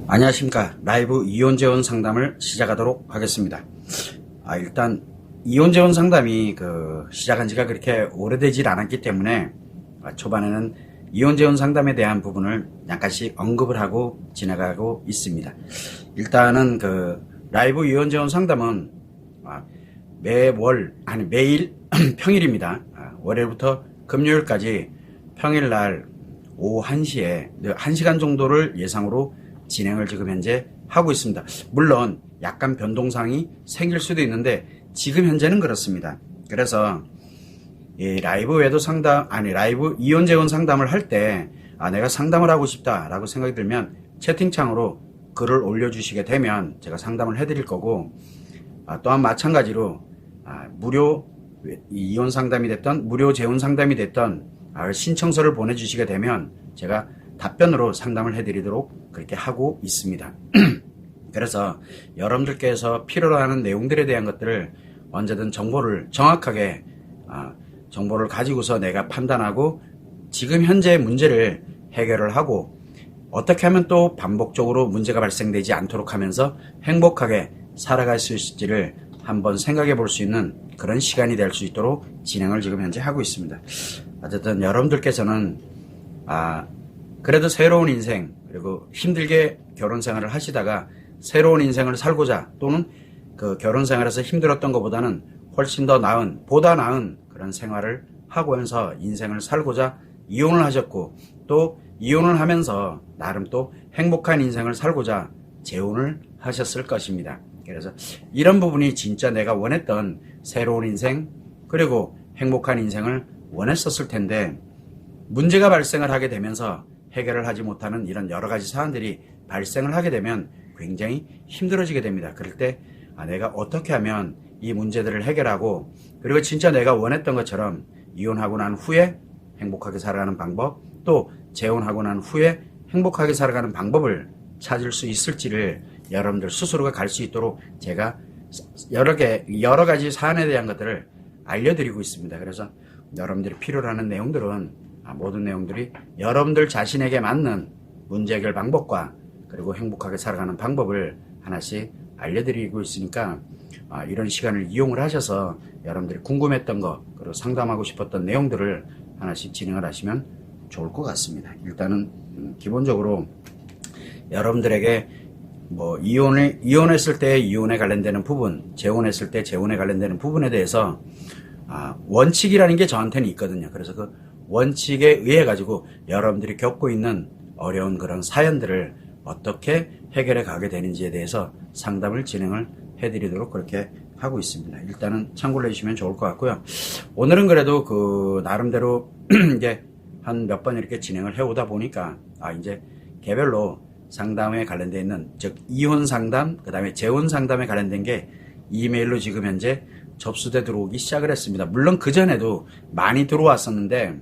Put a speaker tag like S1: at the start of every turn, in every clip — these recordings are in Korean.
S1: 안녕하십니까. 라이브 이혼재혼 상담을 시작하도록 하겠습니다. 일단 이혼재혼 상담이 시작한 지가 그렇게 오래되질 않았기 때문에 초반에는 이혼재혼 상담에 대한 부분을 약간씩 언급을 하고 지나가고 있습니다. 일단은 라이브 이혼재혼 상담은 매일 평일입니다. 월요일부터 금요일까지 평일날 오후 1시에 1시간 정도를 예상으로 진행을 지금 현재 하고 있습니다. 물론 약간 변동사항이 생길 수도 있는데 지금 현재는 그렇습니다. 그래서 라이브 외도 상담, 라이브 이혼재혼 상담을 할 때 내가 상담을 하고 싶다라고 생각이 들면 채팅창으로 글을 올려주시게 되면 제가 상담을 해드릴 거고, 또한 마찬가지로 무료 이혼 상담이 됐던 무료 재혼 상담이 됐던 신청서를 보내주시게 되면 제가 답변으로 상담을 해드리도록 그렇게 하고 있습니다. 그래서 여러분들께서 필요로 하는 내용들에 대한 것들을 언제든 정보를 정확하게 정보를 가지고서 내가 판단하고 지금 현재 문제를 해결을 하고 어떻게 하면 또 반복적으로 문제가 발생되지 않도록 하면서 행복하게 살아갈 수 있을지를 한번 생각해 볼 수 있는 그런 시간이 될 수 있도록 진행을 지금 현재 하고 있습니다. 어쨌든 여러분들께서는 그래도 새로운 인생, 그리고 힘들게 결혼 생활을 하시다가 새로운 인생을 살고자, 또는 결혼 생활에서 힘들었던 것보다는 훨씬 더 보다 나은 그런 생활을 하면서 인생을 살고자 이혼을 하셨고, 또 이혼을 하면서 나름 또 행복한 인생을 살고자 재혼을 하셨을 것입니다. 그래서 이런 부분이 진짜 내가 원했던 새로운 인생, 그리고 행복한 인생을 원했었을 텐데 문제가 발생을 하게 되면서 해결을 하지 못하는 이런 여러 가지 사안들이 발생을 하게 되면 굉장히 힘들어지게 됩니다. 그럴 때 내가 어떻게 하면 이 문제들을 해결하고, 그리고 진짜 내가 원했던 것처럼 이혼하고 난 후에 행복하게 살아가는 방법, 또 재혼하고 난 후에 행복하게 살아가는 방법을 찾을 수 있을지를 여러분들 스스로가 갈 수 있도록 제가 여러 가지 사안에 대한 것들을 알려드리고 있습니다. 그래서 여러분들이 필요로 하는 내용들은 모든 내용들이 여러분들 자신에게 맞는 문제 해결 방법과 그리고 행복하게 살아가는 방법을 하나씩 알려드리고 있으니까 이런 시간을 이용을 하셔서 여러분들이 궁금했던 거, 그리고 상담하고 싶었던 내용들을 하나씩 진행을 하시면 좋을 것 같습니다. 일단은 기본적으로 여러분들에게 이혼했을 때 이혼에 관련되는 부분, 재혼했을 때 재혼에 관련되는 부분에 대해서 원칙이라는 게 저한테는 있거든요. 그래서 그 원칙에 의해 가지고 여러분들이 겪고 있는 어려운 그런 사연들을 어떻게 해결해 가게 되는지에 대해서 상담을 진행을 해드리도록 그렇게 하고 있습니다. 일단은 참고를 해주시면 좋을 것 같고요. 오늘은 그래도 나름대로 이제 한 몇 번 이렇게 진행을 해오다 보니까 이제 개별로 상담에 관련되어 있는, 즉 이혼 상담, 그 다음에 재혼 상담에 관련된 게 이메일로 지금 현재 접수돼 들어오기 시작을 했습니다. 물론 그전에도 많이 들어왔었는데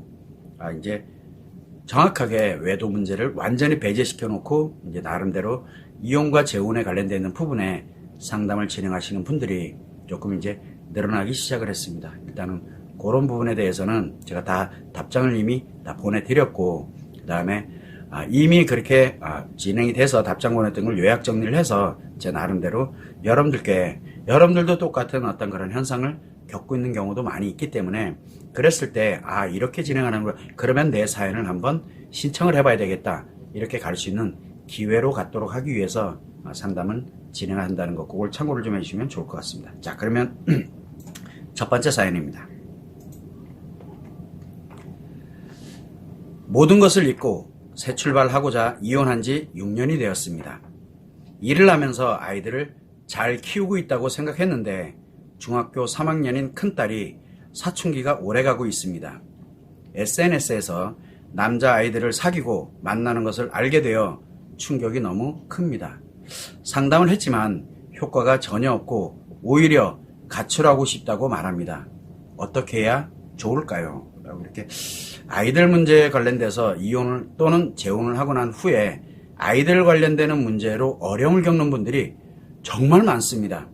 S1: 이제 정확하게 외도 문제를 완전히 배제시켜 놓고 이제 나름대로 이혼과 재혼에 관련되어 있는 부분에 상담을 진행하시는 분들이 조금 이제 늘어나기 시작을 했습니다. 일단은 그런 부분에 대해서는 제가 다 답장을 이미 다 보내드렸고, 그 다음에 이미 그렇게 진행이 돼서 답장 보냈던 걸 요약 정리를 해서 제 나름대로 여러분들도 똑같은 어떤 그런 현상을 겪고 있는 경우도 많이 있기 때문에, 그랬을 때 이렇게 진행하는 거, 그러면 내 사연을 한번 신청을 해봐야 되겠다, 이렇게 갈 수 있는 기회로 갖도록 하기 위해서 상담을 진행한다는 거, 그걸 참고를 좀 해주시면 좋을 것 같습니다. 자, 그러면 첫 번째 사연입니다. 모든 것을 잊고 새 출발하고자 이혼한 지 6년이 되었습니다. 일을 하면서 아이들을 잘 키우고 있다고 생각했는데 중학교 3학년인 큰딸이 사춘기가 오래가고 있습니다. SNS에서 남자 아이들을 사귀고 만나는 것을 알게 되어 충격이 너무 큽니다. 상담을 했지만 효과가 전혀 없고 오히려 가출하고 싶다고 말합니다. 어떻게 해야 좋을까요? 라고 이렇게 아이들 문제에 관련돼서 이혼을 또는 재혼을 하고 난 후에 아이들 관련되는 문제로 어려움을 겪는 분들이 정말 많습니다.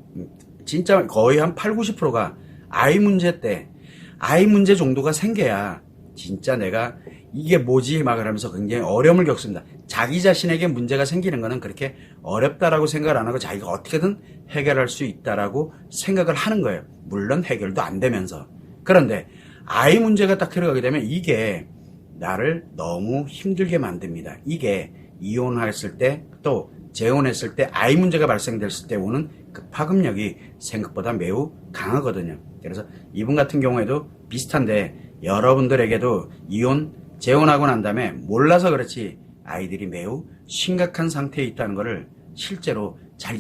S1: 진짜 거의 한 8, 90%가 아이 문제 정도가 생겨야 진짜 내가 이게 뭐지 막 하면서 굉장히 어려움을 겪습니다. 자기 자신에게 문제가 생기는 거는 그렇게 어렵다라고 생각을 안 하고 자기가 어떻게든 해결할 수 있다라고 생각을 하는 거예요. 물론 해결도 안 되면서. 그런데 아이 문제가 딱 들어가게 되면 이게 나를 너무 힘들게 만듭니다. 이게 이혼했을 때 또 재혼했을 때 아이 문제가 발생됐을 때 오는 그 파급력이 생각보다 매우 강하거든요. 그래서 이분 같은 경우에도 비슷한데 여러분들에게도 이혼, 재혼하고 난 다음에 몰라서 그렇지 아이들이 매우 심각한 상태에 있다는 것을 실제로 잘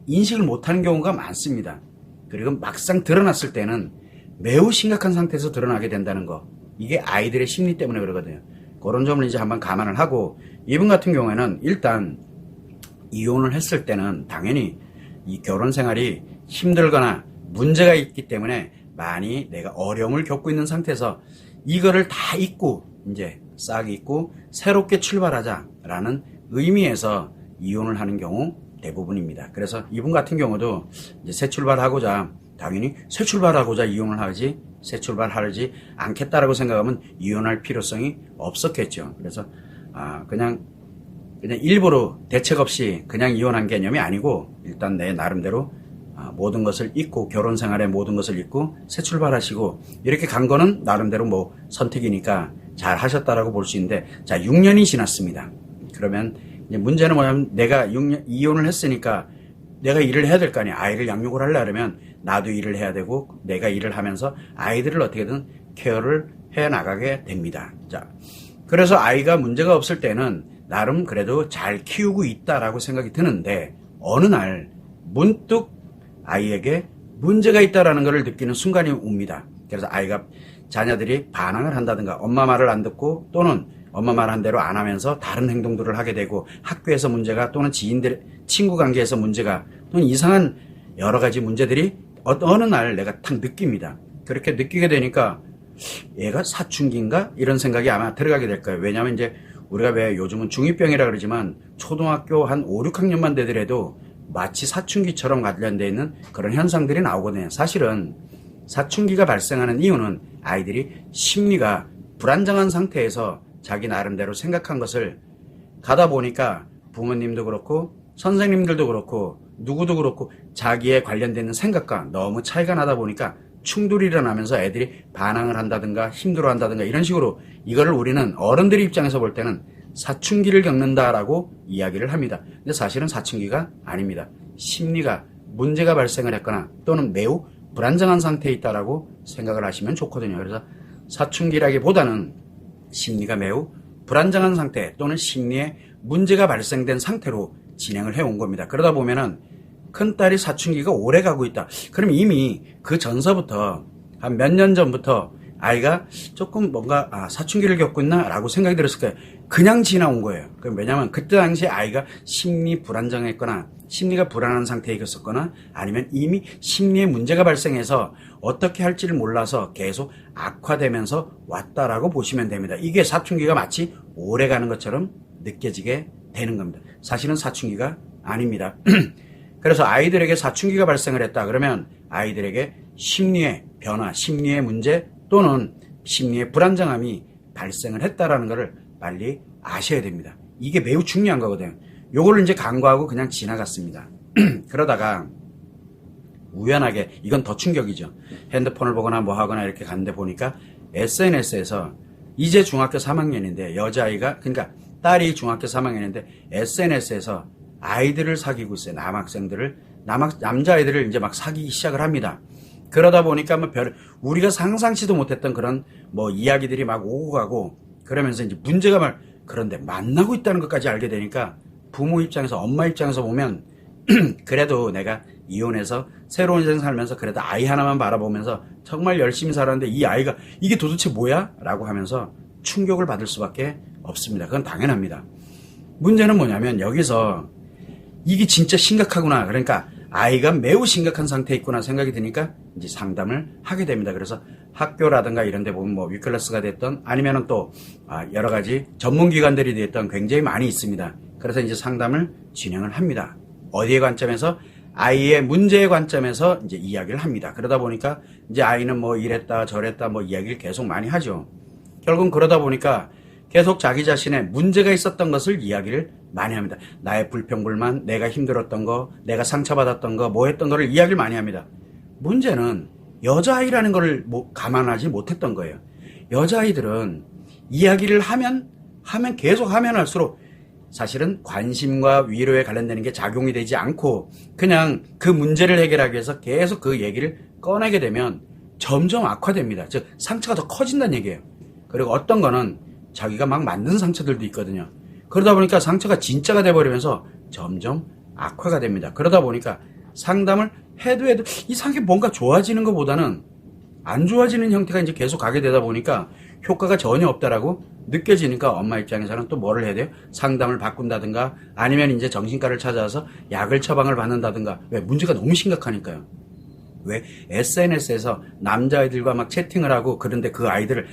S1: 인식을 못하는 경우가 많습니다. 그리고 막상 드러났을 때는 매우 심각한 상태에서 드러나게 된다는 거. 이게 아이들의 심리 때문에 그러거든요. 그런 점을 이제 한번 감안을 하고 이분 같은 경우에는 일단 이혼을 했을 때는 당연히 이 결혼 생활이 힘들거나 문제가 있기 때문에 많이 내가 어려움을 겪고 있는 상태에서 이거를 다 잊고 이제 싹 잊고 새롭게 출발하자라는 의미에서 이혼을 하는 경우 대부분입니다. 그래서 이분 같은 경우도 이제 새 출발하고자 당연히 새 출발하고자 이혼을 하지 새 출발하지 않겠다라고 생각하면 이혼할 필요성이 없었겠죠. 그래서 그냥 일부러 대책 없이 그냥 이혼한 개념이 아니고 일단 내 나름대로 모든 것을 잊고 결혼 생활의 모든 것을 잊고 새 출발하시고 이렇게 간 거는 나름대로 뭐 선택이니까 잘 하셨다라고 볼 수 있는데 자 6년이 지났습니다. 그러면 이제 문제는 뭐냐면 내가 이혼을 했으니까 내가 일을 해야 될 거 아니야. 아이를 양육을 하려면 나도 일을 해야 되고 내가 일을 하면서 아이들을 어떻게든 케어를 해 나가게 됩니다. 자, 그래서 아이가 문제가 없을 때는 나름 그래도 잘 키우고 있다라고 생각이 드는데 어느 날 문득 아이에게 문제가 있다라는 것을 느끼는 순간이 옵니다. 그래서 아이가 자녀들이 반항을 한다든가 엄마 말을 안 듣고 또는 엄마 말한 대로 안 하면서 다른 행동들을 하게 되고 학교에서 문제가 또는 지인들 친구 관계에서 문제가 또는 이상한 여러 가지 문제들이 어느 날 내가 탁 느낍니다. 그렇게 느끼게 되니까 얘가 사춘기인가 이런 생각이 아마 들어가게 될 거예요. 왜냐하면 이제 우리가 왜 요즘은 중2병이라 그러지만 초등학교 한 5, 6학년만 되더라도 마치 사춘기처럼 관련되어 있는 그런 현상들이 나오거든요. 사실은 사춘기가 발생하는 이유는 아이들이 심리가 불안정한 상태에서 자기 나름대로 생각한 것을 가다 보니까 부모님도 그렇고 선생님들도 그렇고 누구도 그렇고 자기에 관련되는 생각과 너무 차이가 나다 보니까 충돌이 일어나면서 애들이 반항을 한다든가 힘들어한다든가 이런 식으로 이거를 우리는 어른들 입장에서 볼 때는 사춘기를 겪는다라고 이야기를 합니다. 근데 사실은 사춘기가 아닙니다. 심리가 문제가 발생을 했거나 또는 매우 불안정한 상태에 있다라고 생각을 하시면 좋거든요. 그래서 사춘기라기보다는 심리가 매우 불안정한 상태 또는 심리에 문제가 발생된 상태로 진행을 해온 겁니다. 그러다 보면은 큰딸이 사춘기가 오래 가고 있다. 그럼 이미 그 전서부터 한 몇 년 전부터 아이가 조금 뭔가 사춘기를 겪고 있나 라고 생각이 들었을 거예요. 그냥 지나온 거예요. 왜냐하면 그때 당시에 아이가 심리 불안정했거나 심리가 불안한 상태에 있었거나 아니면 이미 심리에 문제가 발생해서 어떻게 할지를 몰라서 계속 악화되면서 왔다라고 보시면 됩니다. 이게 사춘기가 마치 오래 가는 것처럼 느껴지게 되는 겁니다. 사실은 사춘기가 아닙니다. 그래서 아이들에게 사춘기가 발생을 했다 그러면 아이들에게 심리의 변화, 심리의 문제 또는 심리의 불안정함이 발생을 했다라는 것을 빨리 아셔야 됩니다. 이게 매우 중요한 거거든요. 요거를 이제 간과하고 그냥 지나갔습니다. 그러다가 우연하게 이건 더 충격이죠. 핸드폰을 보거나 뭐 하거나 이렇게 갔는데 보니까 SNS에서 이제 중학교 3학년인데 여자아이가 그러니까 딸이 중학교 3학년인데 SNS에서 아이들을 사귀고 있어요. 남자아이들을 이제 막 사귀기 시작을 합니다. 그러다 보니까 뭐 우리가 상상치도 못했던 그런 뭐 이야기들이 막 오고 가고 그러면서 이제 문제가 그런데 만나고 있다는 것까지 알게 되니까 부모 입장에서 엄마 입장에서 보면 그래도 내가 이혼해서 새로운 인생 살면서 그래도 아이 하나만 바라보면서 정말 열심히 살았는데 이 아이가 이게 도대체 뭐야? 라고 하면서 충격을 받을 수밖에 없습니다. 그건 당연합니다. 문제는 뭐냐면 여기서 이게 진짜 심각하구나. 그러니까 아이가 매우 심각한 상태에 있구나 생각이 드니까 이제 상담을 하게 됩니다. 그래서 학교라든가 이런 데 보면 뭐 위클래스가 됐던 아니면은 또 여러 가지 전문기관들이 됐던 굉장히 많이 있습니다. 그래서 이제 상담을 진행을 합니다. 어디의 관점에서? 아이의 문제의 관점에서 이제 이야기를 합니다. 그러다 보니까 이제 아이는 뭐 이랬다 저랬다 뭐 이야기를 계속 많이 하죠. 결국은 그러다 보니까 계속 자기 자신의 문제가 있었던 것을 이야기를 많이 합니다. 나의 불평불만, 내가 힘들었던 거, 내가 상처받았던 거, 뭐 했던 거를 이야기를 많이 합니다. 문제는 여자아이라는 걸 감안하지 못했던 거예요. 여자아이들은 이야기를 하면 계속 하면 할수록 사실은 관심과 위로에 관련되는 게 작용이 되지 않고 그냥 그 문제를 해결하기 위해서 계속 그 얘기를 꺼내게 되면 점점 악화됩니다. 즉 상처가 더 커진다는 얘기예요. 그리고 어떤 거는 자기가 막 만든 상처들도 있거든요. 그러다 보니까 상처가 진짜가 돼버리면서 점점 악화가 됩니다. 그러다 보니까 상담을 해도 이 상황이 뭔가 좋아지는 것보다는 안 좋아지는 형태가 이제 계속 가게 되다 보니까 효과가 전혀 없다라고 느껴지니까 엄마 입장에서는 또 뭐를 해야 돼요? 상담을 바꾼다든가 아니면 이제 정신과를 찾아와서 약을 처방을 받는다든가. 왜? 문제가 너무 심각하니까요. 왜? SNS에서 남자아이들과 막 채팅을 하고 그런데 그 아이들을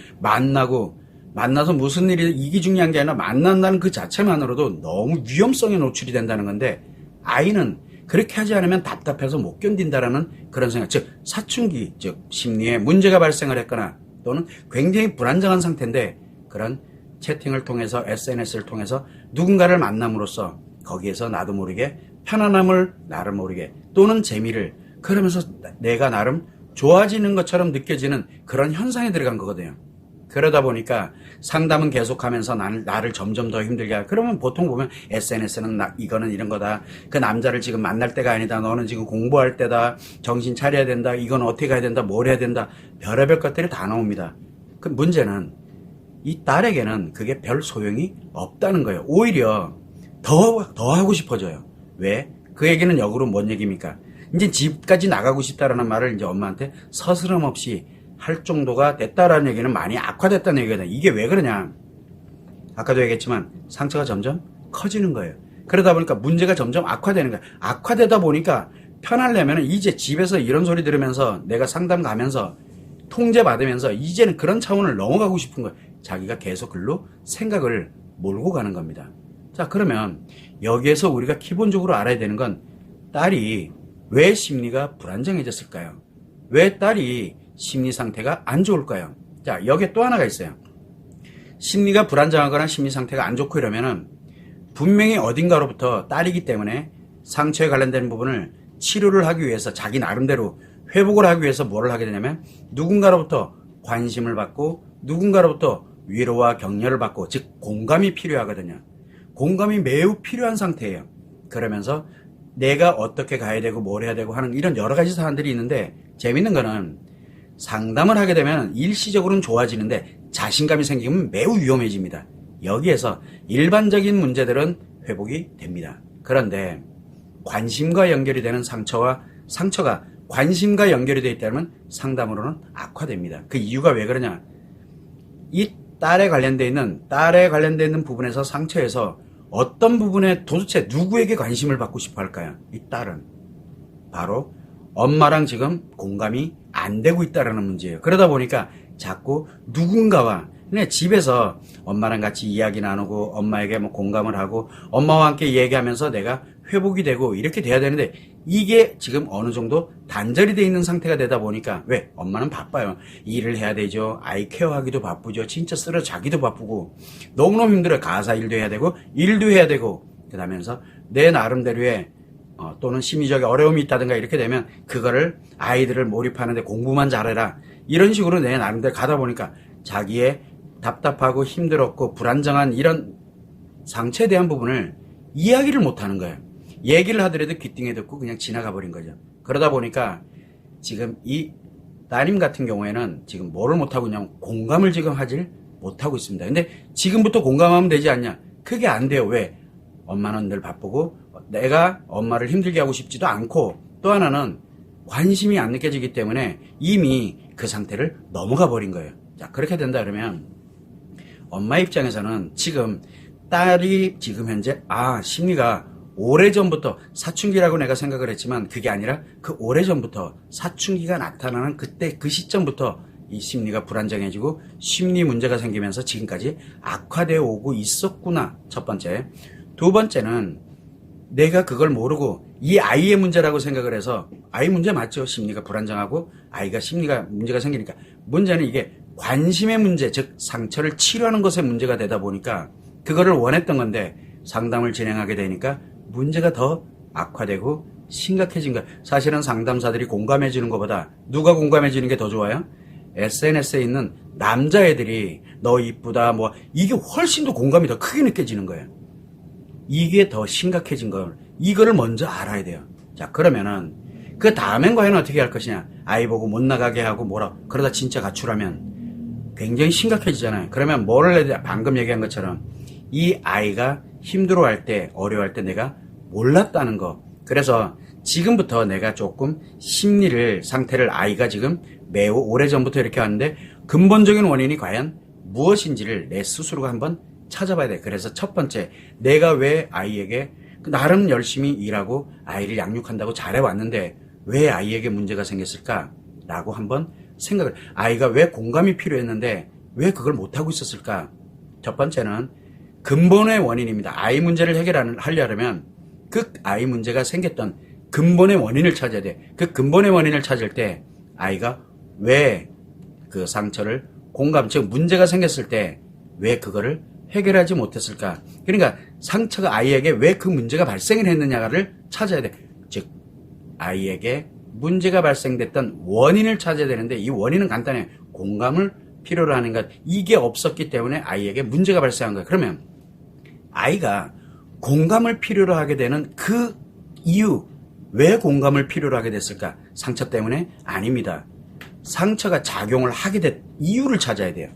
S1: 만나서 무슨 일이 이게 중요한 게 아니라 만난다는 그 자체만으로도 너무 위험성에 노출이 된다는 건데 아이는 그렇게 하지 않으면 답답해서 못 견딘다라는 그런 생각, 즉 사춘기, 즉 심리에 문제가 발생을 했거나 또는 굉장히 불안정한 상태인데 그런 채팅을 통해서 SNS를 통해서 누군가를 만남으로써 거기에서 나도 모르게 편안함을 나름 모르게 또는 재미를 그러면서 내가 나름 좋아지는 것처럼 느껴지는 그런 현상에 들어간 거거든요. 그러다 보니까 상담은 계속하면서 나를 점점 더 힘들게 하고 그러면 보통 보면 SNS는 이거는 이런 거다. 그 남자를 지금 만날 때가 아니다. 너는 지금 공부할 때다. 정신 차려야 된다. 이건 어떻게 해야 된다. 뭘 해야 된다. 별의별 것들이 다 나옵니다. 그 문제는 이 딸에게는 그게 별 소용이 없다는 거예요. 오히려 더 하고 싶어져요. 왜? 그 얘기는 역으로 뭔 얘기입니까? 이제 집까지 나가고 싶다라는 말을 이제 엄마한테 서스럼 없이 할 정도가 됐다라는 얘기는 많이 악화됐다는 얘기거든요. 이게 왜 그러냐? 아까도 얘기했지만 상처가 점점 커지는 거예요. 그러다 보니까 문제가 점점 악화되는 거예요. 악화되다 보니까 편하려면 이제 집에서 이런 소리 들으면서 내가 상담 가면서 통제받으면서 이제는 그런 차원을 넘어가고 싶은 거예요. 자기가 계속 글로 생각을 몰고 가는 겁니다. 자, 그러면 여기에서 우리가 기본적으로 알아야 되는 건 딸이 왜 심리가 불안정해졌을까요? 왜 딸이 심리 상태가 안 좋을까요? 자, 여기에 또 하나가 있어요. 심리가 불안정하거나 심리 상태가 안 좋고 이러면은 분명히 어딘가로부터 딸이기 때문에 상처에 관련된 부분을 치료를 하기 위해서 자기 나름대로 회복을 하기 위해서 뭐를 하게 되냐면 누군가로부터 관심을 받고 누군가로부터 위로와 격려를 받고 즉 공감이 필요하거든요. 공감이 매우 필요한 상태예요. 그러면서 내가 어떻게 가야 되고 뭘 해야 되고 하는 이런 여러 가지 사안들이 있는데 재밌는 거는 상담을 하게 되면 일시적으로는 좋아지는데 자신감이 생기면 매우 위험해집니다. 여기에서 일반적인 문제들은 회복이 됩니다. 그런데 관심과 연결이 되는 상처가 관심과 연결이 되어 있다면 상담으로는 악화됩니다. 그 이유가 왜 그러냐? 이 딸에 관련되어 있는 부분에서 상처에서 어떤 부분에 도대체 누구에게 관심을 받고 싶어 할까요? 이 딸은 바로 엄마랑 지금 공감이 안 되고 있다라는 문제예요. 그러다 보니까 자꾸 누군가와 그냥 집에서 엄마랑 같이 이야기 나누고 엄마에게 뭐 공감을 하고 엄마와 함께 얘기하면서 내가 회복이 되고 이렇게 돼야 되는데 이게 지금 어느 정도 단절이 돼 있는 상태가 되다 보니까 왜? 엄마는 바빠요. 일을 해야 되죠. 아이 케어하기도 바쁘죠. 진짜 쓰러 자기도 바쁘고 너무너무 힘들어요. 가사 일도 해야 되고 일도 해야 되고 그러면서 내 나름대로의 또는 심리적인 어려움이 있다든가 이렇게 되면 그거를 아이들을 몰입하는데 공부만 잘해라 이런 식으로 내 나름대로 가다 보니까 자기의 답답하고 힘들었고 불안정한 이런 상처에 대한 부분을 이야기를 못하는 거예요. 얘기를 하더라도 귀등에 듣고 그냥 지나가 버린 거죠. 그러다 보니까 지금 이 따님 같은 경우에는 지금 뭐를 못하고 있냐면 공감을 지금 하질 못하고 있습니다. 근데 지금부터 공감하면 되지 않냐? 그게 안 돼요. 왜? 엄마는 늘 바쁘고 내가 엄마를 힘들게 하고 싶지도 않고 또 하나는 관심이 안 느껴지기 때문에 이미 그 상태를 넘어가 버린 거예요. 자, 그렇게 된다 그러면 엄마 입장에서는 지금 딸이 지금 현재 심리가 오래전부터 사춘기라고 내가 생각을 했지만 그게 아니라 그 오래전부터 사춘기가 나타나는 그때 그 시점부터 이 심리가 불안정해지고 심리 문제가 생기면서 지금까지 악화되어 오고 있었구나. 첫 번째. 두 번째는 내가 그걸 모르고 이 아이의 문제라고 생각을 해서 아이 문제 맞죠. 심리가 불안정하고 아이가 심리가 문제가 생기니까 문제는 이게 관심의 문제, 즉 상처를 치료하는 것의 문제가 되다 보니까 그거를 원했던 건데 상담을 진행하게 되니까 문제가 더 악화되고 심각해진 거야. 사실은 상담사들이 공감해 주는 것보다 누가 공감해 주는 게 더 좋아요? SNS에 있는 남자애들이 너 이쁘다 뭐 이게 훨씬 더 공감이 더 크게 느껴지는 거예요. 이게 더 심각해진 걸 이거를 먼저 알아야 돼요. 자, 그러면은 그 다음엔 과연 어떻게 할 것이냐? 아이 보고 못 나가게 하고 뭐라 그러다 진짜 가출하면 굉장히 심각해지잖아요. 그러면 뭐를 해야 돼? 방금 얘기한 것처럼 이 아이가 힘들어할 때 어려워할 때 내가 몰랐다는 거. 그래서 지금부터 내가 조금 심리를 상태를 아이가 지금 매우 오래전부터 이렇게 하는데 근본적인 원인이 과연 무엇인지를 내 스스로가 한번 찾아봐야 돼. 그래서 첫 번째, 내가 왜 아이에게 나름 열심히 일하고 아이를 양육한다고 잘해왔는데 왜 아이에게 문제가 생겼을까? 라고 한번 생각을, 아이가 왜 공감이 필요했는데 왜 그걸 못하고 있었을까? 첫 번째는 근본의 원인입니다. 아이 문제를 해결하려면 그 아이 문제가 생겼던 근본의 원인을 찾아야 돼. 그 근본의 원인을 찾을 때 아이가 왜 그 상처를 즉 문제가 생겼을 때 왜 그거를 해결하지 못했을까? 그러니까 상처가 아이에게 왜 그 문제가 발생을 했느냐를 찾아야 돼. 즉 아이에게 문제가 발생됐던 원인을 찾아야 되는데 이 원인은 간단해. 공감을 필요로 하는 것. 이게 없었기 때문에 아이에게 문제가 발생한 거예요. 그러면 아이가 공감을 필요로 하게 되는 그 이유, 왜 공감을 필요로 하게 됐을까? 상처 때문에? 아닙니다. 상처가 작용을 하게 된 이유를 찾아야 돼요.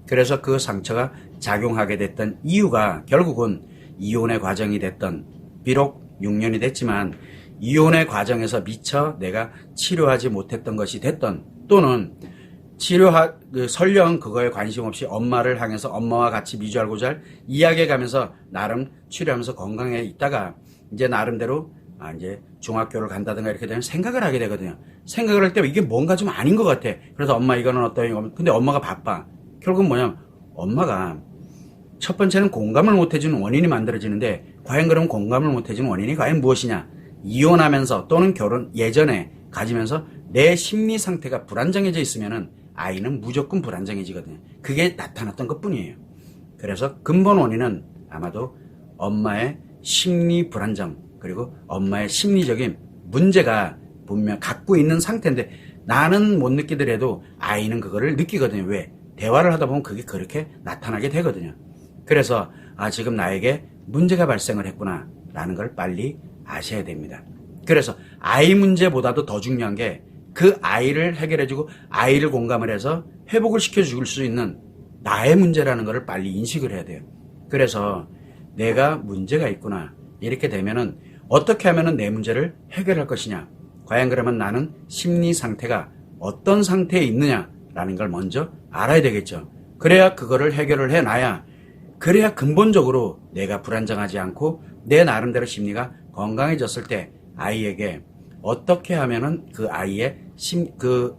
S1: 그래서 그 상처가 작용하게 됐던 이유가 결국은 이혼의 과정이 됐던, 비록 6년이 됐지만 이혼의 과정에서 미처 내가 치료하지 못했던 것이 됐던, 또는 설령 그거에 관심 없이 엄마를 향해서 엄마와 같이 미주알고잘 이야기해가면서 나름 치료하면서 건강해 있다가 이제 나름대로 이제 중학교를 간다든가 이렇게 되면 생각을 하게 되거든요. 생각을 할 때 이게 뭔가 좀 아닌 것 같아. 그래서 엄마 이거는 어떠니? 근데 엄마가 바빠. 결국은 뭐냐면 엄마가 첫 번째는 공감을 못 해주는 원인이 만들어지는데 과연 그럼 공감을 못 해주는 원인이 과연 무엇이냐? 이혼하면서 또는 결혼 예전에 가지면서 내 심리 상태가 불안정해져 있으면은 아이는 무조건 불안정해지거든요. 그게 나타났던 것 뿐이에요. 그래서 근본 원인은 아마도 엄마의 심리 불안정, 그리고 엄마의 심리적인 문제가 분명 갖고 있는 상태인데 나는 못 느끼더라도 아이는 그거를 느끼거든요. 왜? 대화를 하다 보면 그게 그렇게 나타나게 되거든요. 그래서 지금 나에게 문제가 발생을 했구나 라는 걸 빨리 아셔야 됩니다. 그래서 아이 문제보다도 더 중요한 게 그 아이를 해결해주고 아이를 공감을 해서 회복을 시켜줄 수 있는 나의 문제라는 것을 빨리 인식을 해야 돼요. 그래서 내가 문제가 있구나 이렇게 되면은 어떻게 하면은 내 문제를 해결할 것이냐, 과연 그러면 나는 심리 상태가 어떤 상태에 있느냐라는 걸 먼저 알아야 되겠죠. 그래야 그거를 해결을 해놔야, 그래야 근본적으로 내가 불안정하지 않고 내 나름대로 심리가 건강해졌을 때 아이에게 어떻게 하면은 그 아이의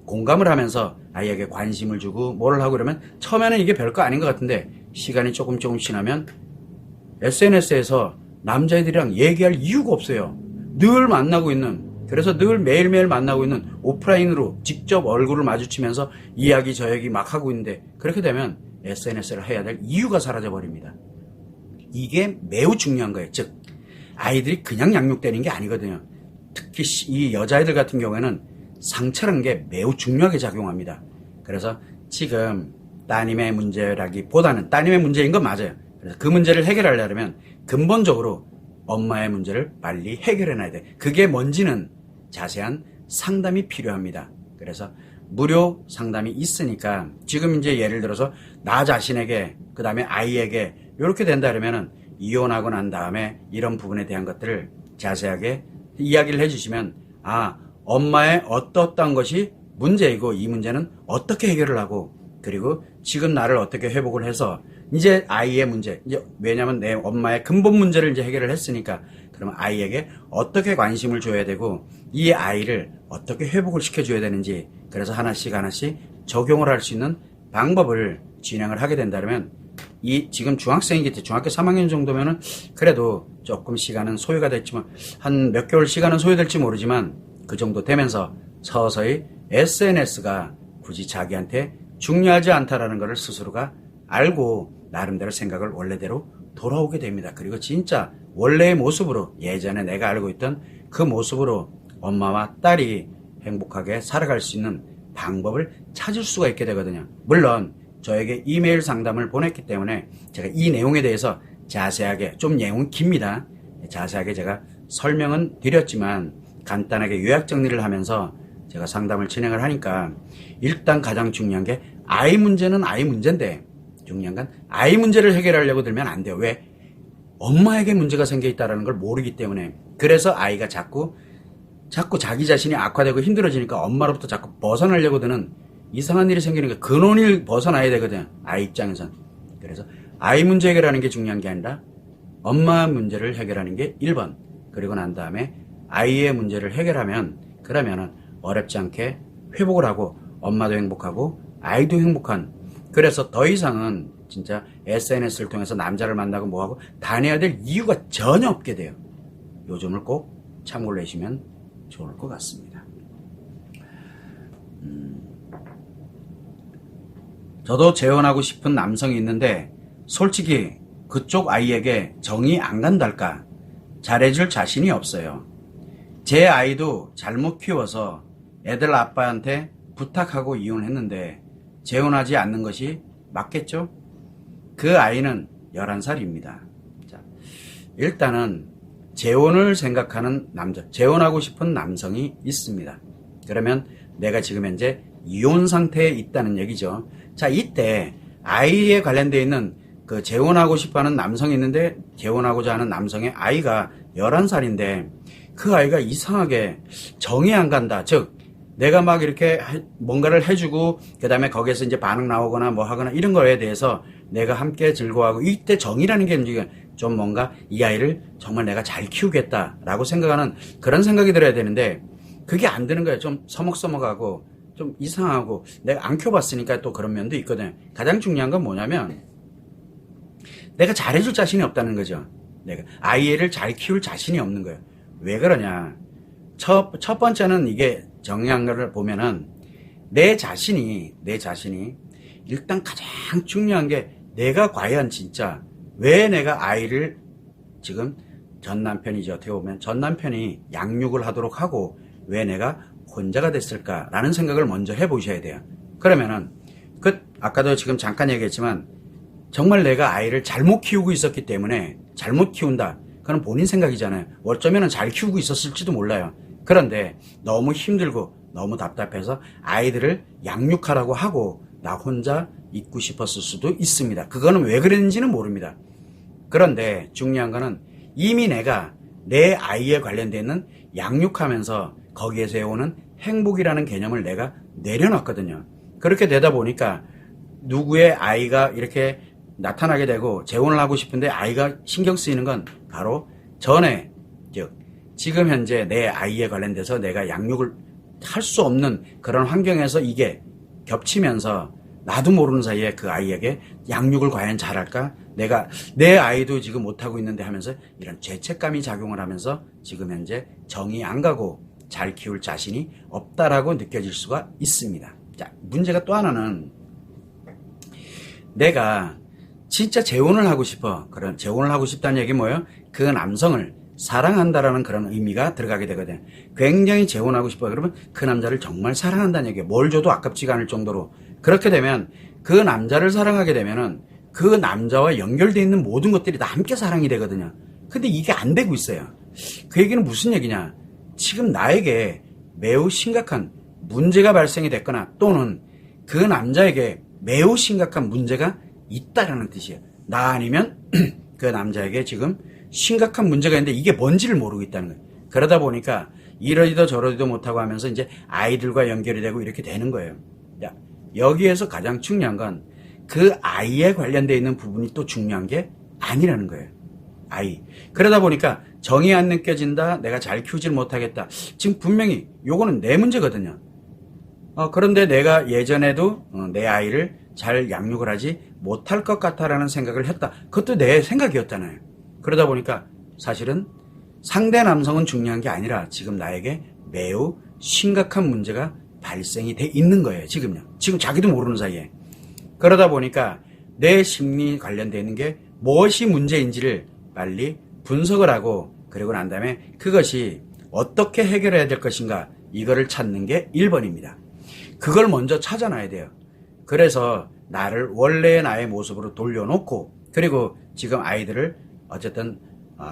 S1: 공감을 하면서 아이에게 관심을 주고 뭐를 하고 그러면 처음에는 이게 별거 아닌 것 같은데 시간이 조금 지나면 SNS에서 남자애들이랑 얘기할 이유가 없어요. 늘 만나고 있는, 그래서 늘 매일매일 만나고 있는 오프라인으로 직접 얼굴을 마주치면서 이야기 저 얘기 막 하고 있는데 그렇게 되면 SNS를 해야 될 이유가 사라져버립니다. 이게 매우 중요한 거예요. 즉 아이들이 그냥 양육되는 게 아니거든요. 특히 이 여자애들 같은 경우에는 상처라는 게 매우 중요하게 작용합니다. 그래서 지금 따님의 문제라기보다는 따님의 문제인 건 맞아요. 그래서 그 문제를 해결하려면 근본적으로 엄마의 문제를 빨리 해결해놔야 돼. 그게 뭔지는 자세한 상담이 필요합니다. 그래서 무료 상담이 있으니까 지금 이제 예를 들어서 나 자신에게 그 다음에 아이에게 이렇게 된다 그러면은 이혼하고 난 다음에 이런 부분에 대한 것들을 자세하게 이야기를 해주시면 엄마의 어떠한 것이 문제이고 이 문제는 어떻게 해결을 하고 그리고 지금 나를 어떻게 회복을 해서 이제 아이의 문제, 이제 왜냐면 내 엄마의 근본 문제를 이제 해결을 했으니까 그러면 아이에게 어떻게 관심을 줘야 되고 이 아이를 어떻게 회복을 시켜줘야 되는지, 그래서 하나씩 적용을 할 수 있는 방법을 진행을 하게 된다면 이 지금 중학생이겠지, 중학교 3학년 정도면은 그래도 조금 시간은 소요가 됐지만 한 몇 개월 시간은 소요될지 모르지만 그 정도 되면서 서서히 SNS가 굳이 자기한테 중요하지 않다라는 것을 스스로가 알고 나름대로 생각을 원래대로 돌아오게 됩니다. 그리고 진짜 원래의 모습으로 예전에 내가 알고 있던 그 모습으로 엄마와 딸이 행복하게 살아갈 수 있는 방법을 찾을 수가 있게 되거든요. 물론 저에게 이메일 상담을 보냈기 때문에 제가 이 내용에 대해서 자세하게, 좀 내용은 깁니다. 자세하게 제가 설명은 드렸지만 간단하게 요약 정리를 하면서 제가 상담을 진행을 하니까 일단 가장 중요한 게 아이 문제는 아이 문제인데 중요한 건 아이 문제를 해결하려고 들면 안 돼요. 왜? 엄마에게 문제가 생겨 있다는 걸 모르기 때문에. 그래서 아이가 자꾸 자기 자신이 악화되고 힘들어지니까 엄마로부터 자꾸 벗어나려고 드는 이상한 일이 생기니까 근원을 벗어나야 되거든, 아이 입장에선. 그래서 아이 문제 해결하는 게 중요한 게 아니라 엄마 문제를 해결하는 게 1번. 그리고 난 다음에 아이의 문제를 해결하면 그러면은 어렵지 않게 회복을 하고 엄마도 행복하고 아이도 행복한. 그래서 더 이상은 진짜 SNS를 통해서 남자를 만나고 뭐하고 다녀야 될 이유가 전혀 없게 돼요. 요점을 꼭 참고를 내시면 좋을 것 같습니다. 저도 재혼하고 싶은 남성이 있는데 솔직히 그쪽 아이에게 정이 안 간달까 잘해줄 자신이 없어요. 제 아이도 잘못 키워서 애들 아빠한테 부탁하고 이혼했는데 재혼하지 않는 것이 맞겠죠? 그 아이는 11살입니다. 자, 일단은 재혼을 생각하는 남자, 재혼하고 싶은 남성이 있습니다. 그러면 내가 지금 현재 이혼 상태에 있다는 얘기죠. 자, 이때 아이에 관련되어 있는 그 재혼하고 싶어하는 남성이 있는데 재혼하고자 하는 남성의 아이가 11살인데 그 아이가 이상하게 정이 안 간다. 즉 내가 막 이렇게 뭔가를 해주고 그 다음에 거기에서 이제 반응 나오거나 뭐 하거나 이런 거에 대해서 내가 함께 즐거워하고 이때 정이라는 게 움직여 좀 뭔가 이 아이를 정말 내가 잘 키우겠다라고 생각하는 그런 생각이 들어야 되는데 그게 안 드는 거예요. 좀 서먹서먹하고 좀 이상하고 내가 안 키워봤으니까 또 그런 면도 있거든. 가장 중요한 건 뭐냐면 내가 잘해줄 자신이 없다는 거죠. 내가 아이를 잘 키울 자신이 없는 거예요. 왜 그러냐? 첫 번째는 이게 정리한 거를 보면은 내 자신이 일단 가장 중요한 게 내가 과연 진짜 왜 내가 아이를 지금 전 남편이죠. 어떻게 보면 전 남편이 양육을 하도록 하고 왜 내가 혼자가 됐을까라는 생각을 먼저 해보셔야 돼요. 그러면은 아까도 지금 잠깐 얘기했지만 정말 내가 아이를 잘못 키우고 있었기 때문에 잘못 키운다. 그건 본인 생각이잖아요. 어쩌면 잘 키우고 있었을지도 몰라요. 그런데 너무 힘들고 너무 답답해서 아이들을 양육하라고 하고 나 혼자 있고 싶었을 수도 있습니다. 그거는 왜 그랬는지는 모릅니다. 그런데 중요한 거는 이미 내가 내 아이에 관련되어 있는 양육하면서 거기에서 해오는 행복이라는 개념을 내가 내려놨거든요. 그렇게 되다 보니까 누구의 아이가 이렇게 나타나게 되고 재혼을 하고 싶은데 아이가 신경 쓰이는 건 바로 전에 즉 지금 현재 내 아이에 관련돼서 내가 양육을 할 수 없는 그런 환경에서 이게 겹치면서 나도 모르는 사이에 그 아이에게 양육을 과연 잘할까? 내가 내 아이도 지금 못하고 있는데 하면서 이런 죄책감이 작용을 하면서 지금 현재 정이 안 가고 잘 키울 자신이 없다라고 느껴질 수가 있습니다. 자, 문제가 또 하나는 내가 진짜 재혼을 하고 싶어. 그런 재혼을 하고 싶다는 얘기 뭐예요? 그 남성을 사랑한다라는 그런 의미가 들어가게 되거든. 굉장히 재혼하고 싶어. 그러면 그 남자를 정말 사랑한다는 얘기예요. 뭘 줘도 아깝지가 않을 정도로. 그렇게 되면 그 남자를 사랑하게 되면은 그 남자와 연결되어 있는 모든 것들이 다 함께 사랑이 되거든요. 근데 이게 안 되고 있어요. 그 얘기는 무슨 얘기냐? 지금 나에게 매우 심각한 문제가 발생이 됐거나 또는 그 남자에게 매우 심각한 문제가 있다라는 뜻이에요. 나 아니면 그 남자에게 지금 심각한 문제가 있는데 이게 뭔지를 모르고 있다는 거예요. 그러다 보니까 이러지도 저러지도 못하고 하면서 이제 아이들과 연결이 되고 이렇게 되는 거예요. 야, 여기에서 가장 중요한 건 그 아이에 관련되어 있는 부분이 또 중요한 게 아니라는 거예요. 아이. 그러다 보니까 정이 안 느껴진다. 내가 잘 키우질 못하겠다. 지금 분명히 요거는 내 문제거든요. 그런데 내가 예전에도 내 아이를 잘 양육을 하지 못할 것 같다라는 생각을 했다. 그것도 내 생각이었잖아요. 그러다 보니까 사실은 상대 남성은 중요한 게 아니라 지금 나에게 매우 심각한 문제가 발생이 돼 있는 거예요. 지금요. 지금 자기도 모르는 사이에. 그러다 보니까 내 심리 관련되어 있는 게 무엇이 문제인지를 빨리 분석을 하고 그리고 난 다음에 그것이 어떻게 해결해야 될 것인가 이거를 찾는 게 1번입니다. 그걸 먼저 찾아놔야 돼요. 그래서 나를 원래의 나의 모습으로 돌려놓고 그리고 지금 아이들을 어쨌든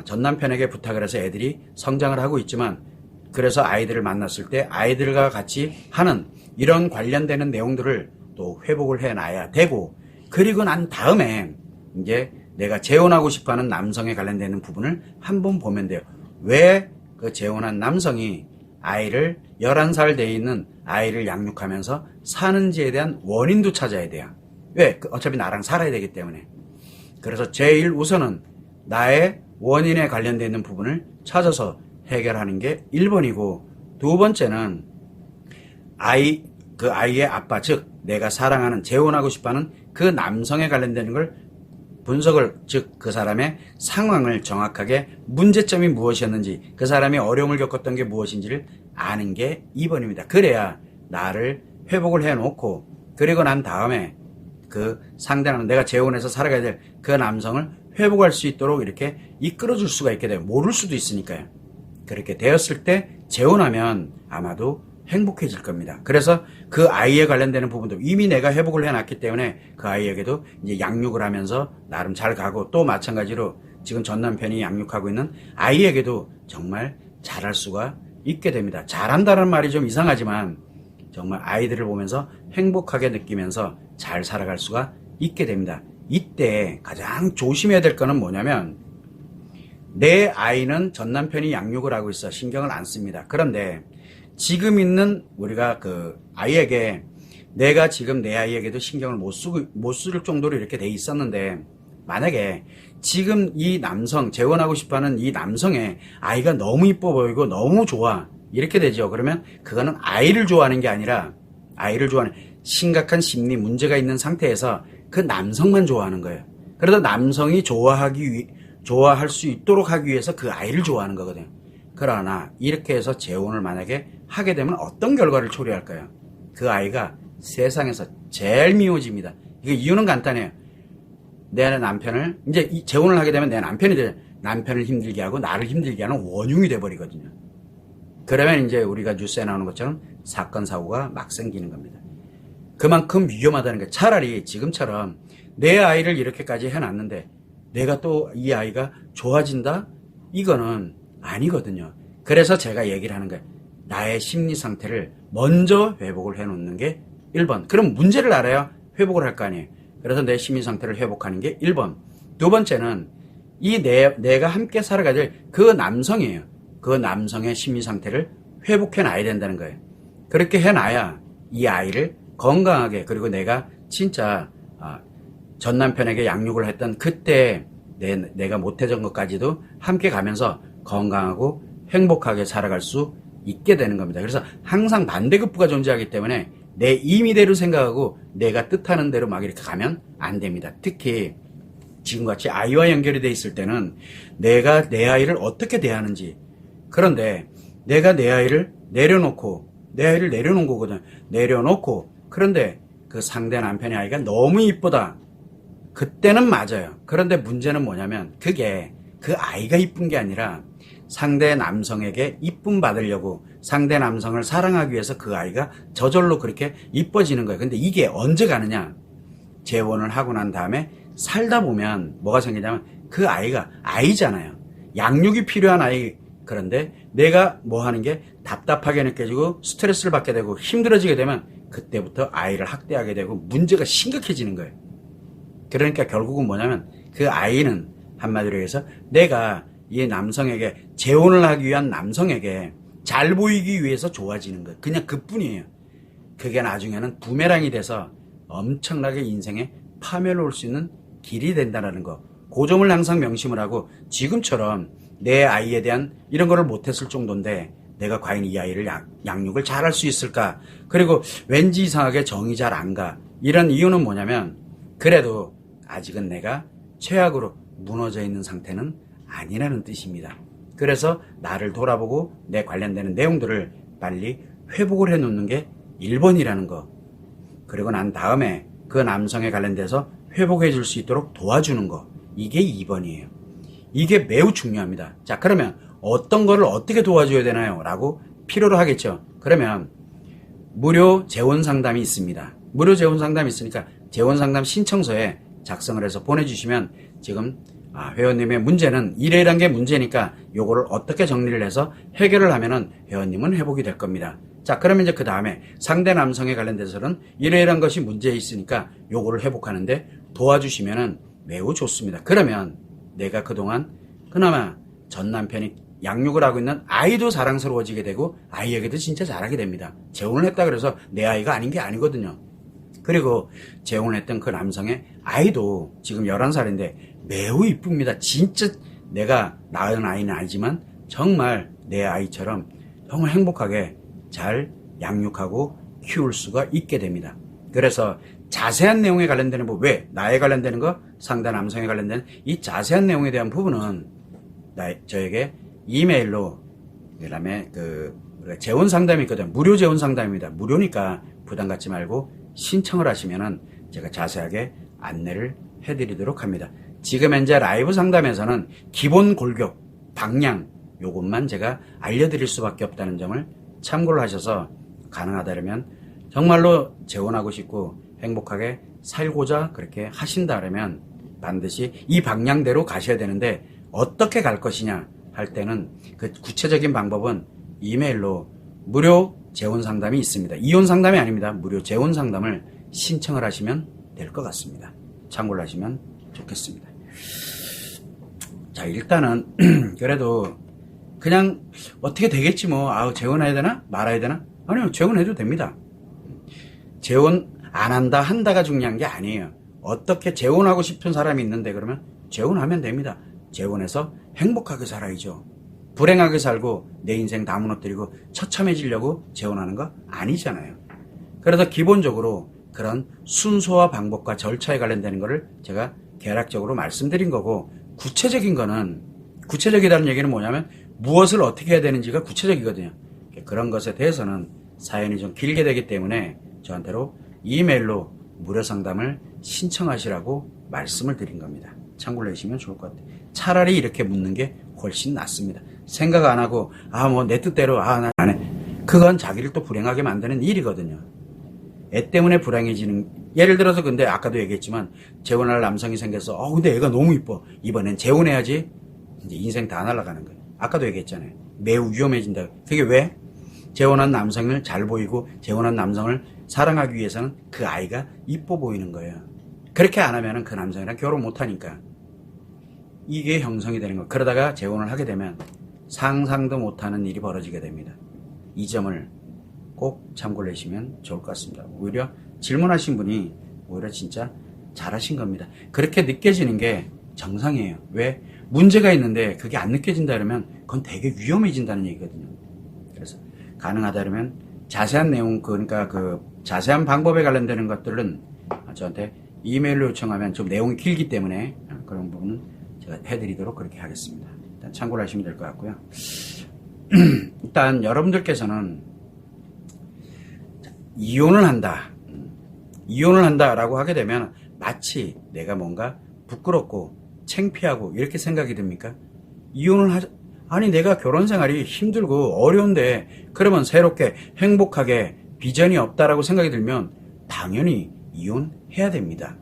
S1: 전 남편에게 부탁을 해서 애들이 성장을 하고 있지만 그래서 아이들을 만났을 때 아이들과 같이 하는 이런 관련되는 내용들을 또 회복을 해놔야 되고 그리고 난 다음에 이제 내가 재혼하고 싶어하는 남성에 관련되는 부분을 한번 보면 돼요. 왜 그 재혼한 남성이 아이를 11살 돼 있는 아이를 양육하면서 사는지에 대한 원인도 찾아야 돼요. 왜? 어차피 나랑 살아야 되기 때문에. 그래서 제일 우선은 나의 원인에 관련되어 있는 부분을 찾아서 해결하는 게 1번이고 두 번째는 그 아이의 아빠 즉 내가 사랑하는 재혼하고 싶어하는 그 남성에 관련되는 걸 분석을 즉 그 사람의 상황을 정확하게 문제점이 무엇이었는지 그 사람이 어려움을 겪었던 게 무엇인지를 아는 게 2번입니다. 그래야 나를 회복을 해놓고 그리고 난 다음에 그 상대는 내가 재혼해서 살아가야 될 그 남성을 회복할 수 있도록 이렇게 이끌어줄 수가 있게 돼요. 모를 수도 있으니까요. 그렇게 되었을 때 재혼하면 아마도 행복해질 겁니다. 그래서 그 아이에 관련되는 부분도 이미 내가 회복을 해놨기 때문에 그 아이에게도 이제 양육을 하면서 나름 잘 가고 또 마찬가지로 지금 전 남편이 양육하고 있는 아이에게도 정말 잘할 수가 있게 됩니다. 잘한다는 말이 좀 이상하지만 정말 아이들을 보면서 행복하게 느끼면서 잘 살아갈 수가 있게 됩니다. 이때 가장 조심해야 될 거는 뭐냐면 내 아이는 전 남편이 양육을 하고 있어 신경을 안 씁니다. 그런데 지금 있는 우리가 그 아이에게 내가 지금 내 아이에게도 신경을 못 쓸 정도로 이렇게 돼 있었는데 만약에 지금 이 남성 재혼하고 싶어하는 이 남성의 아이가 너무 이뻐 보이고 너무 좋아 이렇게 되죠. 그러면 그거는 아이를 좋아하는 게 아니라 아이를 좋아하는 심각한 심리 문제가 있는 상태에서 그 남성만 좋아하는 거예요. 그래서 남성이 좋아할 수 있도록 하기 위해서 그 아이를 좋아하는 거거든요. 그러나 이렇게 해서 재혼을 만약에 하게 되면 어떤 결과를 초래할까요? 그 아이가 세상에서 제일 미워집니다. 이게 이유는 간단해요. 내 남편을 이제 재혼을 하게 되면 내 남편을 힘들게 하고 나를 힘들게 하는 원흉이 돼버리거든요. 그러면 이제 우리가 뉴스에 나오는 것처럼 사건 사고가 막 생기는 겁니다. 그만큼 위험하다는 게 차라리 지금처럼 내 아이를 이렇게까지 해놨는데 내가 또 이 아이가 좋아진다? 이거는 아니거든요. 그래서 제가 얘기를 하는 거예요. 나의 심리 상태를 먼저 회복을 해놓는 게 1번. 그럼 문제를 알아야 회복을 할 거 아니에요. 그래서 내 심리 상태를 회복하는 게 1번. 두 번째는 내가 함께 살아가야 될 그 남성이에요. 그 남성의 심리 상태를 회복해 놔야 된다는 거예요. 그렇게 해놔야 이 아이를 건강하게 그리고 내가 진짜 전 남편에게 양육을 했던 그때 내가 못해준 것까지도 함께 가면서 건강하고 행복하게 살아갈 수 있게 되는 겁니다. 그래서 항상 반대급부가 존재하기 때문에 내 임의대로 생각하고 내가 뜻하는 대로 막 이렇게 가면 안 됩니다. 특히 지금같이 아이와 연결이 돼 있을 때는 내가 내 아이를 어떻게 대하는지 그런데 내가 내 아이를 내려놓은 거거든. 내려놓고 그런데 그 상대 남편의 아이가 너무 이쁘다. 그때는 맞아요. 그런데 문제는 뭐냐면 그게 그 아이가 이쁜 게 아니라 상대 남성에게 이쁨 받으려고 상대 남성을 사랑하기 위해서 그 아이가 저절로 그렇게 이뻐지는 거예요. 근데 이게 언제 가느냐? 재혼을 하고 난 다음에 살다 보면 뭐가 생기냐면 그 아이가 아이잖아요. 양육이 필요한 아이. 그런데 내가 뭐 하는 게 답답하게 느껴지고 스트레스를 받게 되고 힘들어지게 되면 그때부터 아이를 학대하게 되고 문제가 심각해지는 거예요. 그러니까 결국은 뭐냐면 그 아이는 한마디로 해서 내가 이 남성에게 재혼을 하기 위한 남성에게 잘 보이기 위해서 좋아지는 거예요. 그냥 그뿐이에요. 그게 나중에는 부메랑이 돼서 엄청나게 인생에 파멸을 올 수 있는 길이 된다는 거. 그 점을 항상 명심을 하고 지금처럼 내 아이에 대한 이런 거를 못했을 정도인데 내가 과연 이 아이를 양육을 잘할 수 있을까? 그리고 왠지 이상하게 정이 잘 안 가. 이런 이유는 뭐냐면 그래도 아직은 내가 최악으로 무너져 있는 상태는 아니라는 뜻입니다. 그래서 나를 돌아보고 내 관련되는 내용들을 빨리 회복을 해놓는 게 1번이라는 거. 그리고 난 다음에 그 남성에 관련돼서 회복해 줄 수 있도록 도와주는 거. 이게 2번이에요. 이게 매우 중요합니다. 자, 그러면 어떤 거를 어떻게 도와줘야 되나요? 라고 필요로 하겠죠. 그러면 무료 재원 상담이 있습니다. 무료 재원 상담이 있으니까 재원 상담 신청서에 작성을 해서 보내주시면 지금 회원님의 문제는 이래이란 게 문제니까 요거를 어떻게 정리를 해서 해결을 하면은 회원님은 회복이 될 겁니다. 자, 그러면 이제 그 다음에 상대 남성에 관련돼서는 이래이란 것이 문제 있으니까 요거를 회복하는데 도와주시면은 매우 좋습니다. 그러면 내가 그동안 그나마 전 남편이 양육을 하고 있는 아이도 사랑스러워지게 되고 아이에게도 진짜 잘하게 됩니다. 재혼을 했다 그래서 내 아이가 아닌 게 아니거든요. 그리고 재혼을 했던 그 남성의 아이도 지금 11살인데 매우 이쁩니다. 진짜 내가 낳은 아이는 아니지만 정말 내 아이처럼 정말 행복하게 잘 양육하고 키울 수가 있게 됩니다. 그래서 자세한 내용에 관련되는 부분, 왜 나에 관련되는 거, 상대 남성에 관련된 이 자세한 내용에 대한 부분은 저에게 이메일로, 그다음에 재원 상담이 있거든. 무료 재원 상담입니다. 무료니까 부담 갖지 말고 신청을 하시면은 제가 자세하게 안내를 해드리도록 합니다. 지금 현재 라이브 상담에서는 기본 골격, 방향 요것만 제가 알려드릴 수밖에 없다는 점을 참고를 하셔서 가능하다면 정말로 재혼하고 싶고 행복하게 살고자 그렇게 하신다면 반드시 이 방향대로 가셔야 되는데 어떻게 갈 것이냐 할 때는 그 구체적인 방법은 이메일로 무료 재혼 상담이 있습니다. 이혼 상담이 아닙니다. 무료 재혼 상담을 신청을 하시면 될 것 같습니다. 참고를 하시면 좋겠습니다. 자, 일단은 그래도 그냥 어떻게 되겠지 뭐. 재혼해야 되나 말아야 되나? 아니요, 재혼해도 됩니다. 재혼 안 한다 한다가 중요한 게 아니에요. 어떻게 재혼하고 싶은 사람이 있는데 그러면 재혼하면 됩니다. 재혼해서 행복하게 살아야죠. 불행하게 살고 내 인생 다 무너뜨리고 처참해지려고 재혼하는 거 아니잖아요. 그래서 기본적으로 그런 순서와 방법과 절차에 관련되는 거를 제가 개략적으로 말씀드린 거고, 구체적인 거는, 구체적이라는 얘기는 뭐냐면 무엇을 어떻게 해야 되는지가 구체적이거든요. 그런 것에 대해서는 사연이 좀 길게 되기 때문에 저한테로 이메일로 무료 상담을 신청하시라고 말씀을 드린 겁니다. 참고를 해주시면 좋을 것 같아요. 차라리 이렇게 묻는 게 훨씬 낫습니다. 생각 안 하고 뭐 내 뜻대로 나 안 해. 그건 자기를 또 불행하게 만드는 일이거든요. 애 때문에 불행해지는, 예를 들어서 근데 아까도 얘기했지만 재혼할 남성이 생겨서 근데 애가 너무 이뻐, 이번엔 재혼해야지. 이제 인생 다 날아가는 거예요. 아까도 얘기했잖아요. 매우 위험해진다. 그게 왜? 재혼한 남성을 잘 보이고 재혼한 남성을 사랑하기 위해서는 그 아이가 이뻐 보이는 거예요. 그렇게 안 하면은 그 남성이랑 결혼 못 하니까 이게 형성이 되는 거예요. 그러다가 재혼을 하게 되면 상상도 못하는 일이 벌어지게 됩니다. 이 점을 꼭 참고를 해주시면 좋을 것 같습니다. 오히려 질문하신 분이 오히려 진짜 잘하신 겁니다. 그렇게 느껴지는 게 정상이에요. 왜? 문제가 있는데 그게 안 느껴진다 그러면 그건 되게 위험해진다는 얘기거든요. 그래서 가능하다면 자세한 내용, 그러니까 그 자세한 방법에 관련되는 것들은 저한테 이메일로 요청하면 좀 내용이 길기 때문에 그런 부분은 제가 해드리도록 그렇게 하겠습니다. 일단 참고를 하시면 될 것 같고요. 일단 여러분들께서는 이혼을 한다라고 하게 되면 마치 내가 뭔가 부끄럽고 창피하고 이렇게 생각이 듭니까? 아니 내가 결혼 생활이 힘들고 어려운데 그러면 새롭게 행복하게 비전이 없다라고 생각이 들면 당연히 이혼해야 됩니다.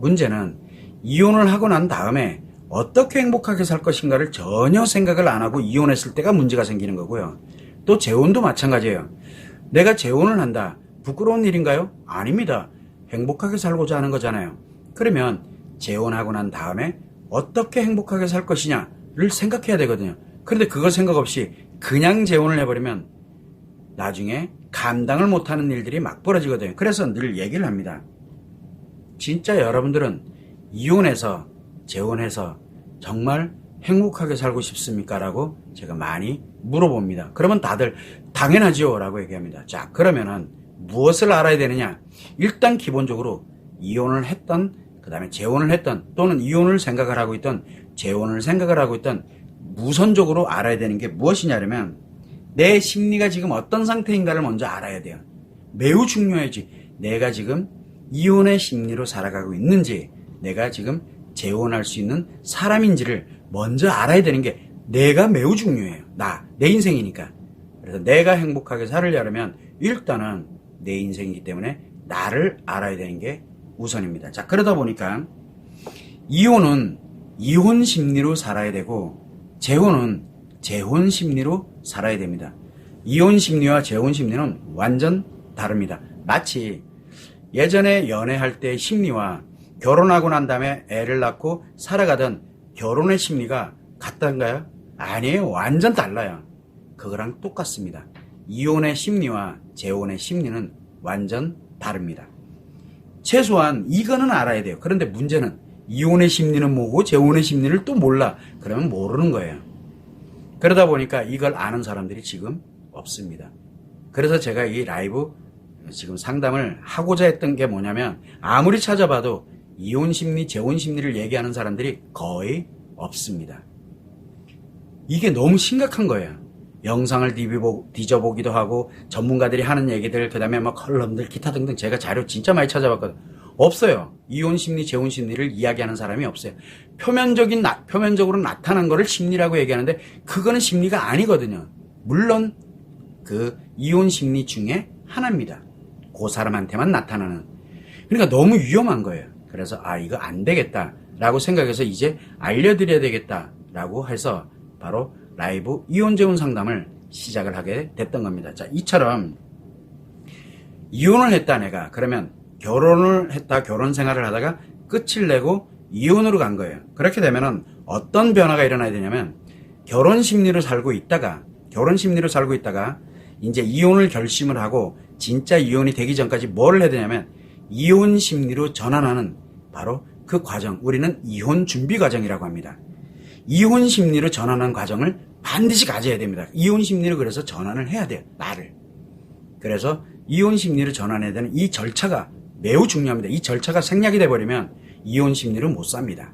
S1: 문제는 이혼을 하고 난 다음에 어떻게 행복하게 살 것인가를 전혀 생각을 안 하고 이혼했을 때가 문제가 생기는 거고요. 또 재혼도 마찬가지예요. 내가 재혼을 한다. 부끄러운 일인가요? 아닙니다. 행복하게 살고자 하는 거잖아요. 그러면 재혼하고 난 다음에 어떻게 행복하게 살 것이냐를 생각해야 되거든요. 그런데 그걸 생각 없이 그냥 재혼을 해버리면 나중에 감당을 못하는 일들이 막 벌어지거든요. 그래서 늘 얘기를 합니다. 진짜 여러분들은 이혼해서 재혼해서 정말 행복하게 살고 싶습니까? 라고 제가 많이 물어봅니다. 그러면 다들 당연하지요 라고 얘기합니다. 자, 그러면은 무엇을 알아야 되느냐? 일단 기본적으로 이혼을 했던, 그 다음에 재혼을 했던, 또는 이혼을 생각을 하고 있던, 재혼을 생각을 하고 있던, 우선적으로 알아야 되는 게 무엇이냐면 내 심리가 지금 어떤 상태인가를 먼저 알아야 돼요. 매우 중요하지. 내가 지금 이혼의 심리로 살아가고 있는지, 내가 지금 재혼할 수 있는 사람인지를 먼저 알아야 되는 게 내가 매우 중요해요. 내 인생이니까. 그래서 내가 행복하게 살으려면 일단은 내 인생이기 때문에 나를 알아야 되는 게 우선입니다. 자, 그러다 보니까 이혼은 이혼 심리로 살아야 되고 재혼은 재혼 심리로 살아야 됩니다. 이혼 심리와 재혼 심리는 완전 다릅니다. 마치 예전에 연애할 때의 심리와 결혼하고 난 다음에 애를 낳고 살아가던 결혼의 심리가 같던가요? 아니에요. 완전 달라요. 그거랑 똑같습니다. 이혼의 심리와 재혼의 심리는 완전 다릅니다. 최소한 이거는 알아야 돼요. 그런데 문제는 이혼의 심리는 뭐고 재혼의 심리를 또 몰라. 그러면 모르는 거예요. 그러다 보니까 이걸 아는 사람들이 지금 없습니다. 그래서 제가 이 라이브 지금 상담을 하고자 했던 게 뭐냐면 아무리 찾아봐도 이혼 심리, 재혼 심리를 얘기하는 사람들이 거의 없습니다. 이게 너무 심각한 거예요. 영상을 뒤져보기도 하고 전문가들이 하는 얘기들, 그 다음에 막 컬럼들, 기타 등등 제가 자료 진짜 많이 찾아봤거든요. 없어요. 이혼 심리, 재혼 심리를 이야기하는 사람이 없어요. 표면적으로 나타난 거를 심리라고 얘기하는데 그거는 심리가 아니거든요. 물론 그 이혼 심리 중에 하나입니다. 그 사람한테만 나타나는. 그러니까 너무 위험한 거예요. 그래서 이거 안 되겠다라고 생각해서 이제 알려드려야 되겠다라고 해서 바로 라이브 이혼 재혼 상담을 시작을 하게 됐던 겁니다. 자, 이처럼 이혼을 했다 내가. 그러면 결혼을 했다, 결혼 생활을 하다가 끝을 내고 이혼으로 간 거예요. 그렇게 되면은 어떤 변화가 일어나야 되냐면 결혼 심리로 살고 있다가 이제 이혼을 결심을 하고 진짜 이혼이 되기 전까지 뭘 해야 되냐면 이혼 심리로 전환하는 바로 그 과정, 우리는 이혼 준비 과정이라고 합니다. 이혼 심리로 전환하는 과정을 반드시 가져야 됩니다. 이혼 심리를 그래서 전환을 해야 돼요. 나를. 그래서 이혼 심리로 전환해야 되는 이 절차가 매우 중요합니다. 이 절차가 생략이 돼버리면 이혼 심리를 못 삽니다.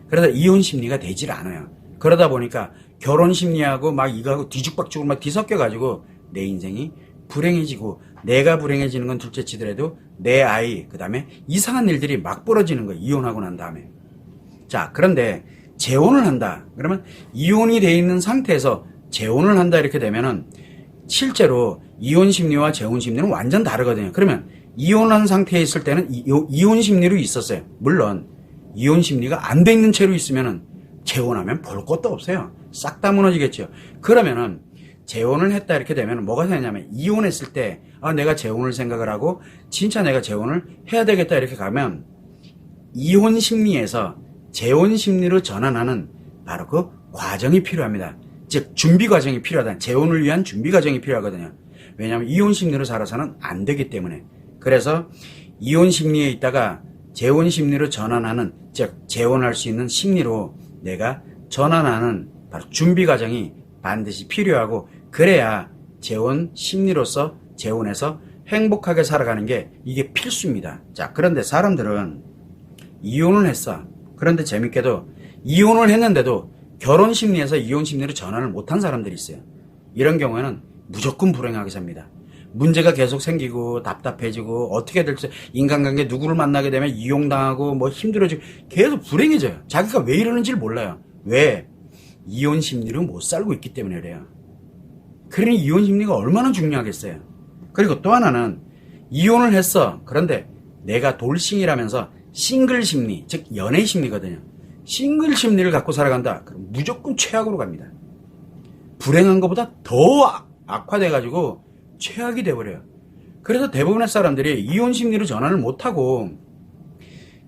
S1: 그러다 이혼 심리가 되질 않아요. 그러다 보니까 결혼 심리하고 막 이거하고 뒤죽박죽으로 막 뒤섞여가지고 내 인생이 불행해지고, 내가 불행해지는 건 둘째 치더라도 내 아이, 그 다음에 이상한 일들이 막 벌어지는 거예요. 이혼하고 난 다음에. 자, 그런데 재혼을 한다. 그러면 이혼이 돼 있는 상태에서 재혼을 한다 이렇게 되면은 실제로 이혼 심리와 재혼 심리는 완전 다르거든요. 그러면 이혼한 상태에 있을 때는 이혼 심리로 있었어요. 물론 이혼 심리가 안 돼 있는 채로 있으면은 재혼하면 볼 것도 없어요. 싹 다 무너지겠죠. 그러면은 재혼을 했다 이렇게 되면 뭐가 되냐면 이혼했을 때 내가 재혼을 생각을 하고 진짜 내가 재혼을 해야 되겠다 이렇게 가면 이혼 심리에서 재혼 심리로 전환하는 바로 그 과정이 필요합니다. 즉 준비 과정이 필요하다. 재혼을 위한 준비 과정이 필요하거든요. 왜냐하면 이혼 심리로 살아서는 안 되기 때문에. 그래서 이혼 심리에 있다가 재혼 심리로 전환하는, 즉 재혼할 수 있는 심리로 내가 전환하는 바로 준비 과정이 반드시 필요하고, 그래야 재혼 심리로서 재혼해서 행복하게 살아가는 게 이게 필수입니다. 자, 그런데 사람들은 이혼을 했어. 그런데 재밌게도 이혼을 했는데도 결혼 심리에서 이혼 심리로 전환을 못한 사람들이 있어요. 이런 경우에는 무조건 불행하게 삽니다. 문제가 계속 생기고 답답해지고 어떻게 될지, 인간관계 누구를 만나게 되면 이용당하고 뭐 힘들어지고 계속 불행해져요. 자기가 왜 이러는지를 몰라요. 왜? 이혼 심리로 못 살고 있기 때문에 그래요. 그러니 이혼 심리가 얼마나 중요하겠어요. 그리고 또 하나는 이혼을 했어. 그런데 내가 돌싱이라면서 싱글 심리, 즉 연애 심리거든요. 싱글 심리를 갖고 살아간다. 그럼 무조건 최악으로 갑니다. 불행한 것보다 더 악화돼가지고 최악이 돼버려요. 그래서 대부분의 사람들이 이혼 심리로 전환을 못하고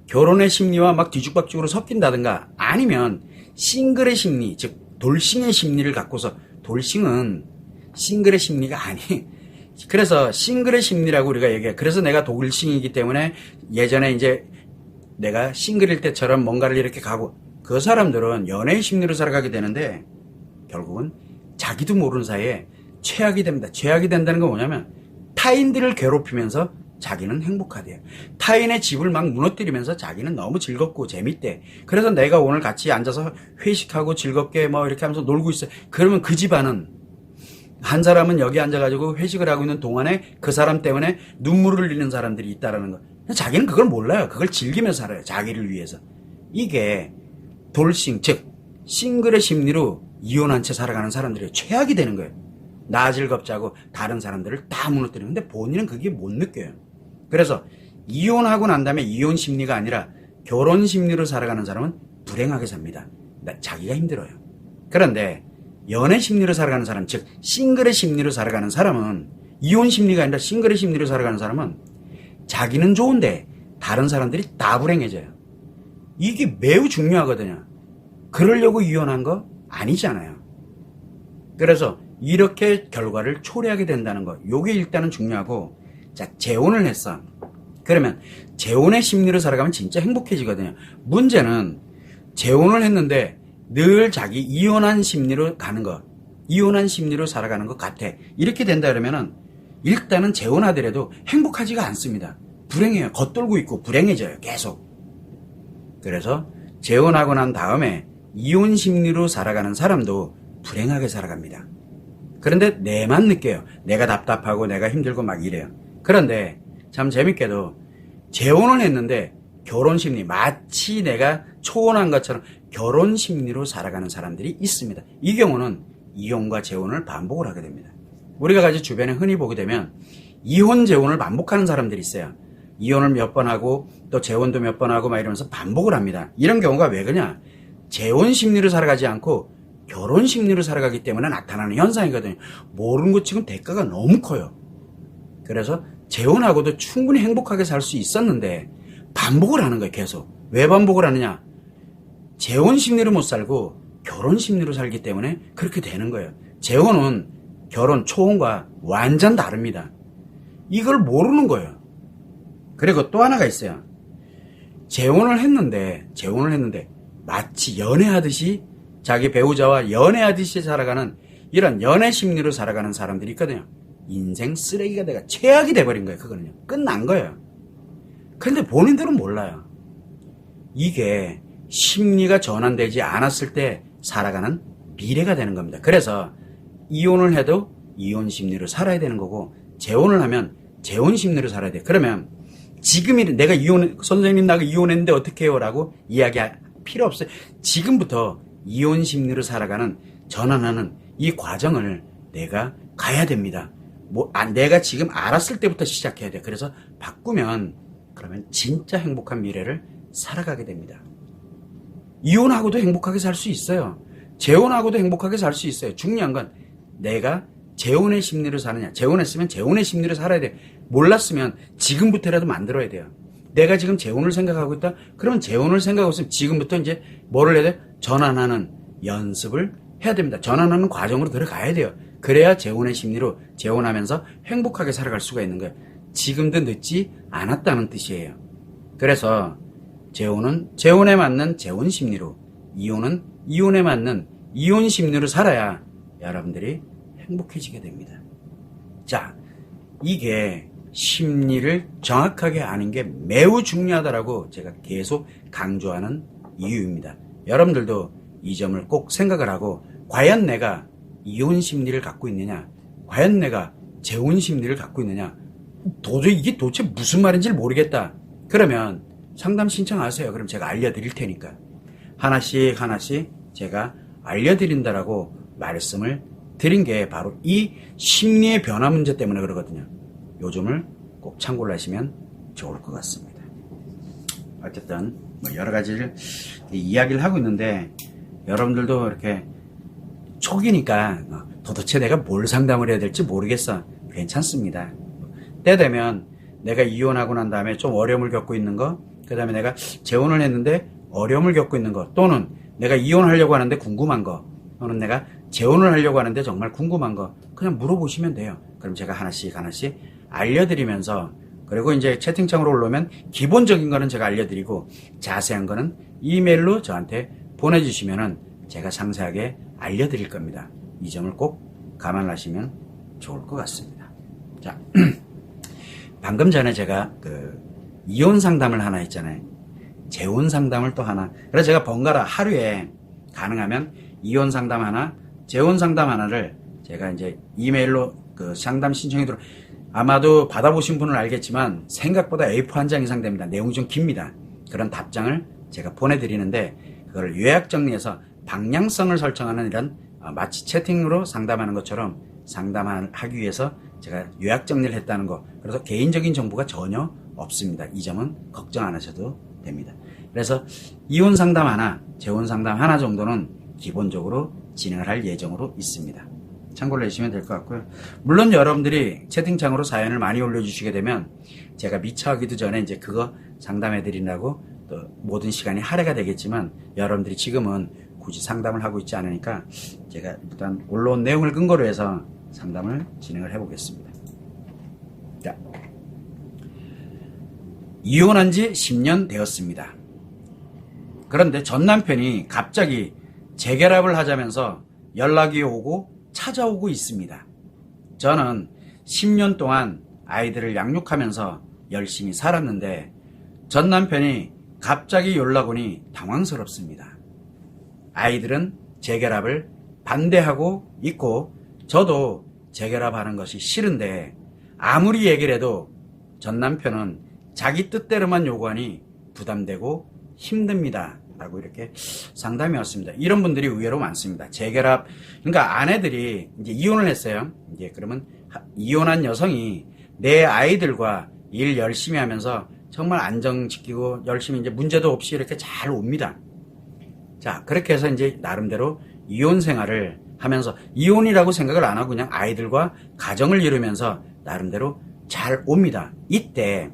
S1: 결혼의 심리와 막 뒤죽박죽으로 섞인다든가, 아니면 싱글의 심리, 즉 돌싱의 심리를 갖고서, 돌싱은 싱글의 심리가 그래서 싱글의 심리라고 우리가 얘기해. 그래서 내가 돌싱이기 때문에 예전에 이제 내가 싱글일 때처럼 뭔가를 이렇게 가고, 그 사람들은 연애의 심리로 살아가게 되는데 결국은 자기도 모르는 사이에 최악이 됩니다. 최악이 된다는 건 뭐냐면 타인들을 괴롭히면서 자기는 행복하대요. 타인의 집을 막 무너뜨리면서 자기는 너무 즐겁고 재밌대. 그래서 내가 오늘 같이 앉아서 회식하고 즐겁게 뭐 이렇게 하면서 놀고 있어요. 그러면 그 집안은 한 사람은 여기 앉아가지고 회식을 하고 있는 동안에 그 사람 때문에 눈물을 흘리는 사람들이 있다라는 거. 자기는 그걸 몰라요. 그걸 즐기면서 살아요. 자기를 위해서. 이게 돌싱, 즉 싱글의 심리로 이혼한 채 살아가는 사람들이 최악이 되는 거예요. 나 즐겁자고 다른 사람들을 다 무너뜨리는. 근데 본인은 그게 못 느껴요. 그래서 이혼하고 난 다음에 이혼 심리가 아니라 결혼 심리로 살아가는 사람은 불행하게 삽니다. 자기가 힘들어요. 그런데 연애 심리로 살아가는 사람, 즉 싱글의 심리로 살아가는 사람은, 이혼 심리가 아니라 싱글의 심리로 살아가는 사람은 자기는 좋은데 다른 사람들이 다 불행해져요. 이게 매우 중요하거든요. 그러려고 이혼한 거 아니잖아요. 그래서 이렇게 결과를 초래하게 된다는 거, 요게 일단은 중요하고. 자, 재혼을 했어. 그러면 재혼의 심리로 살아가면 진짜 행복해지거든요. 문제는 재혼을 했는데 늘 자기 이혼한 심리로 가는 거, 이혼한 심리로 살아가는 것 같아. 이렇게 된다 그러면은 일단은 재혼하더라도 행복하지가 않습니다. 불행해요. 겉돌고 있고 불행해져요. 계속. 그래서 재혼하고 난 다음에 이혼 심리로 살아가는 사람도 불행하게 살아갑니다. 그런데 내만 느껴요. 내가 답답하고 내가 힘들고 막 이래요. 그런데 참 재밌게도 재혼을 했는데 결혼 심리, 마치 내가 초혼한 것처럼 결혼 심리로 살아가는 사람들이 있습니다. 이 경우는 이혼과 재혼을 반복을 하게 됩니다. 우리가 같이 주변에 흔히 보게 되면 이혼 재혼을 반복하는 사람들이 있어요. 이혼을 몇 번 하고 또 재혼도 몇 번 하고 막 이러면서 반복을 합니다. 이런 경우가 왜 그러냐? 재혼 심리로 살아가지 않고 결혼 심리로 살아가기 때문에 나타나는 현상이거든요. 모르는 것 지금 대가가 너무 커요. 그래서 재혼하고도 충분히 행복하게 살 수 있었는데 반복을 하는 거예요. 계속. 왜 반복을 하느냐? 재혼 심리로 못 살고 결혼 심리로 살기 때문에 그렇게 되는 거예요. 재혼은 결혼, 초혼과 완전 다릅니다. 이걸 모르는 거예요. 그리고 또 하나가 있어요. 재혼을 했는데 마치 연애하듯이 자기 배우자와 연애하듯이 살아가는 이런 연애 심리로 살아가는 사람들이 있거든요. 인생 쓰레기가 내가 최악이 돼버린 거예요. 그거는요. 끝난 거예요. 그런데 본인들은 몰라요. 이게 심리가 전환되지 않았을 때 살아가는 미래가 되는 겁니다. 그래서 이혼을 해도 이혼 심리로 살아야 되는 거고, 재혼을 하면 재혼 심리로 살아야 돼요. 그러면 지금이 내가 선생님 나가 이혼했는데 어떻게 해요? 라고 이야기할 필요 없어요. 지금부터 이혼 심리로 살아가는, 전환하는 이 과정을 내가 가야 됩니다. 내가 지금 알았을 때부터 시작해야 돼요. 그래서 바꾸면 그러면 진짜 행복한 미래를 살아가게 됩니다. 이혼하고도 행복하게 살 수 있어요. 재혼하고도 행복하게 살 수 있어요. 중요한 건 내가 재혼의 심리로 사느냐. 재혼했으면 재혼의 심리로 살아야 돼요. 몰랐으면 지금부터라도 만들어야 돼요. 내가 지금 재혼을 생각하고 있다? 그러면 재혼을 생각하고 있으면 지금부터 이제 뭐를 해야 돼요? 전환하는 연습을 해야 됩니다. 전환하는 과정으로 들어가야 돼요. 그래야 재혼의 심리로 재혼하면서 행복하게 살아갈 수가 있는 거예요. 지금도 늦지 않았다는 뜻이에요. 그래서 재혼은 재혼에 맞는 재혼 심리로, 이혼은 이혼에 맞는 이혼 심리로 살아야 여러분들이 행복해지게 됩니다. 자, 이게 심리를 정확하게 아는 게 매우 중요하다라고 제가 계속 강조하는 이유입니다. 여러분들도 이 점을 꼭 생각을 하고, 과연 내가 이혼 심리를 갖고 있느냐, 과연 내가 재혼 심리를 갖고 있느냐, 이게 도대체 무슨 말인지 모르겠다. 그러면 상담 신청하세요. 그럼 제가 알려드릴 테니까. 하나씩 제가 알려드린다라고 말씀을 드린 게 바로 이 심리의 변화 문제 때문에 그러거든요. 요 점을 꼭 참고를 하시면 좋을 것 같습니다. 어쨌든 여러 가지를 이야기를 하고 있는데, 여러분들도 이렇게 초기니까 도대체 내가 뭘 상담을 해야 될지 모르겠어. 괜찮습니다. 때 되면 내가 이혼하고 난 다음에 좀 어려움을 겪고 있는 거, 그 다음에 내가 재혼을 했는데 어려움을 겪고 있는 거, 또는 내가 이혼하려고 하는데 궁금한 거, 또는 내가 재혼을 하려고 하는데 정말 궁금한 거, 그냥 물어보시면 돼요. 그럼 제가 하나씩 알려드리면서, 그리고 이제 채팅창으로 올라오면 기본적인 거는 제가 알려드리고 자세한 거는 이메일로 저한테 보내주시면은 제가 상세하게 알려드릴 겁니다. 이 점을 꼭 감안하시면 좋을 것 같습니다. 자, 방금 전에 제가 이혼 상담을 하나 했잖아요. 재혼 상담을 또 하나. 그래서 제가 번갈아 하루에 가능하면 이혼 상담 하나, 재혼 상담 하나를 제가 이제 이메일로 그 상담 신청이 들어 아마도 받아보신 분은 알겠지만 생각보다 A4 한 장 이상 됩니다. 내용이 좀 깁니다. 그런 답장을 제가 보내드리는데 그걸 요약 정리해서 방향성을 설정하는 이런 마치 채팅으로 상담하는 것처럼 상담하기 위해서 제가 요약 정리를 했다는 거. 그래서 개인적인 정보가 전혀 없습니다. 이 점은 걱정 안 하셔도 됩니다. 그래서 이혼 상담 하나, 재혼 상담 하나 정도는 기본적으로 진행을 할 예정으로 있습니다. 참고를 해주시면 될 것 같고요. 물론 여러분들이 채팅창으로 사연을 많이 올려주시게 되면 제가 미처 하기도 전에 이제 그거 상담해 드린다고 또 모든 시간이 할애가 되겠지만 여러분들이 지금은 굳이 상담을 하고 있지 않으니까 제가 일단 올라온 내용을 근거로 해서 상담을 진행을 해 보겠습니다. 자, 이혼한 지 10년 되었습니다. 그런데 전 남편이 갑자기 재결합을 하자면서 연락이 오고 찾아오고 있습니다. 저는 10년 동안 아이들을 양육하면서 열심히 살았는데 전 남편이 갑자기 연락 오니 당황스럽습니다. 아이들은 재결합을 반대하고 있고 저도 재결합하는 것이 싫은데 아무리 얘기를 해도 전 남편은 자기 뜻대로만 요구하니 부담되고 힘듭니다. 라고 이렇게 상담이 왔습니다. 이런 분들이 의외로 많습니다. 재결합, 그러니까 아내들이 이제 이혼을 했어요. 이제 그러면 이혼한 여성이 내 아이들과 일 열심히 하면서 정말 안정 지키고 열심히 이제 문제도 없이 이렇게 잘 옵니다. 자, 그렇게 해서 이제 나름대로 이혼 생활을 하면서 이혼이라고 생각을 안 하고 그냥 아이들과 가정을 이루면서 나름대로 잘 옵니다. 이때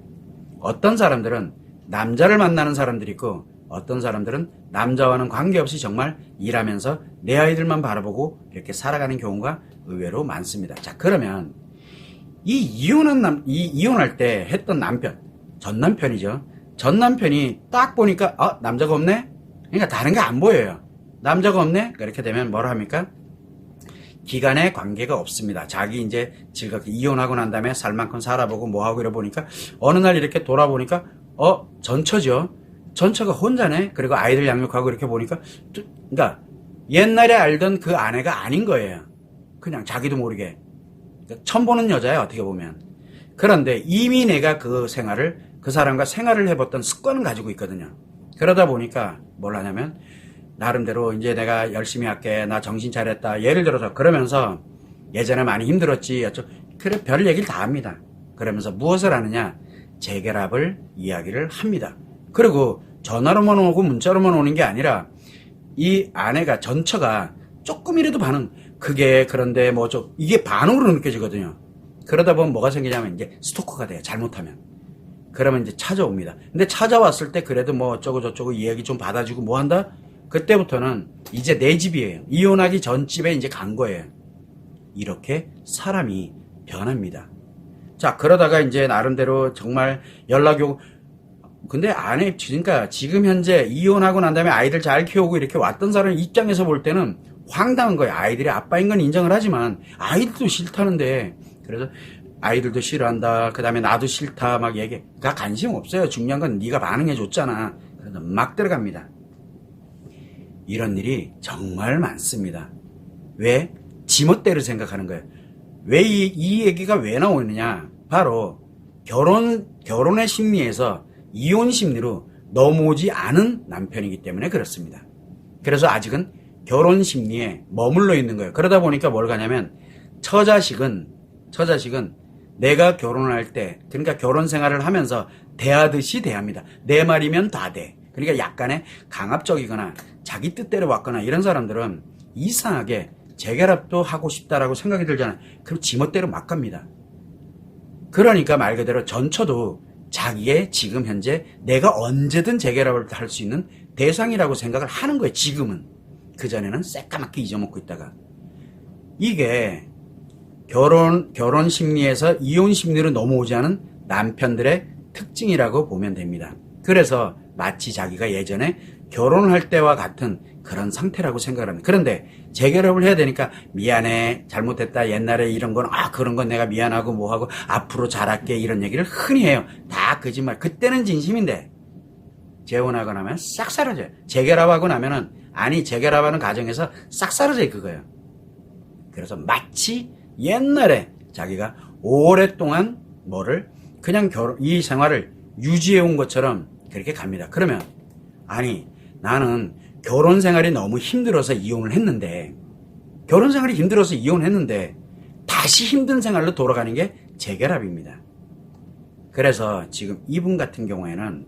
S1: 어떤 사람들은 남자를 만나는 사람들이 있고 어떤 사람들은 남자와는 관계없이 정말 일하면서 내 아이들만 바라보고 이렇게 살아가는 경우가 의외로 많습니다. 자, 그러면 이 이혼할 때 했던 남편, 전 남편이죠. 전 남편이 딱 보니까 남자가 없네? 그러니까 다른 게 안 보여요. 남자가 없네? 그렇게 되면 뭐라 합니까? 기간에 관계가 없습니다. 자기 이제 즐겁게 이혼하고 난 다음에 살 만큼 살아보고 뭐하고 이러 보니까 어느 날 이렇게 돌아보니까 전처죠. 전처가 혼자네. 그리고 아이들 양육하고 이렇게 보니까 그러니까 옛날에 알던 그 아내가 아닌 거예요. 그냥 자기도 모르게. 그러니까 처음 보는 여자예요. 어떻게 보면. 그런데 이미 내가 그 사람과 생활을 해봤던 습관을 가지고 있거든요. 그러다 보니까 뭘 하냐면 나름대로 이제 내가 열심히 할게. 나 정신 차렸다. 예를 들어서 그러면서 예전에 많이 힘들었지. 그래 별 얘기를 다 합니다. 그러면서 무엇을 하느냐. 재결합을 이야기를 합니다. 그리고 전화로만 오고 문자로만 오는 게 아니라 이 아내가 전처가 조금이라도 그게 그런데 이게 반응으로 느껴지거든요. 그러다 보면 뭐가 생기냐면 이제 스토커가 돼요. 잘못하면. 그러면 이제 찾아옵니다. 근데 찾아왔을 때 그래도 어쩌고 저쩌고 이야기 좀 받아주고 뭐 한다? 그때부터는 이제 내 집이에요. 이혼하기 전 집에 이제 간 거예요. 이렇게 사람이 변합니다. 자, 그러다가 이제 나름대로 정말 연락이 오고 근데 그러니까 지금 현재 이혼하고 난 다음에 아이들 잘 키우고 이렇게 왔던 사람 입장에서 볼 때는 황당한 거예요. 아이들이 아빠인 건 인정을 하지만 아이들도 싫다는데 그래서 아이들도 싫어한다. 그 다음에 나도 싫다 막 얘기해. 그러니까 관심 없어요. 중요한 건 네가 반응해 줬잖아. 그래서 막 들어갑니다. 이런 일이 정말 많습니다. 왜? 지멋대로 생각하는 거예요. 왜 이 얘기가 왜 나오느냐? 바로 결혼의 심리에서 이혼 심리로 넘어오지 않은 남편이기 때문에 그렇습니다. 그래서 아직은 결혼 심리에 머물러 있는 거예요. 그러다 보니까 뭘 가냐면 처자식은 내가 결혼할 때 그러니까 결혼 생활을 하면서 대하듯이 대합니다. 내 말이면 다 돼. 그러니까 약간의 강압적이거나 자기 뜻대로 왔거나 이런 사람들은 이상하게 재결합도 하고 싶다라고 생각이 들잖아요. 그럼 지멋대로 막 갑니다. 그러니까 말 그대로 전처도 자기의 지금 현재 내가 언제든 재결합을 할 수 있는 대상이라고 생각을 하는 거예요. 지금은. 그전에는 새까맣게 잊어먹고 있다가. 이게 결혼 심리에서 이혼 심리로 넘어오지 않은 남편들의 특징이라고 보면 됩니다. 그래서 마치 자기가 예전에 결혼을 할 때와 같은 그런 상태라고 생각을 합니다. 그런데 재결합을 해야 되니까 미안해, 잘못했다, 옛날에 이런 건 그런 건 내가 미안하고 뭐하고 앞으로 잘할게 이런 얘기를 흔히 해요. 다 거짓말. 그때는 진심인데 재혼하고 나면 싹 사라져요. 재결합하고 나면은 재결합하는 과정에서 싹 사라져요. 그거예요. 그래서 마치 옛날에 자기가 오랫동안 뭐를 그냥 이 생활을 유지해 온 것처럼 그렇게 갑니다. 그러면 아니 나는 결혼 생활이 너무 힘들어서 이혼을 했는데 다시 힘든 생활로 돌아가는 게 재결합입니다. 그래서 지금 이분 같은 경우에는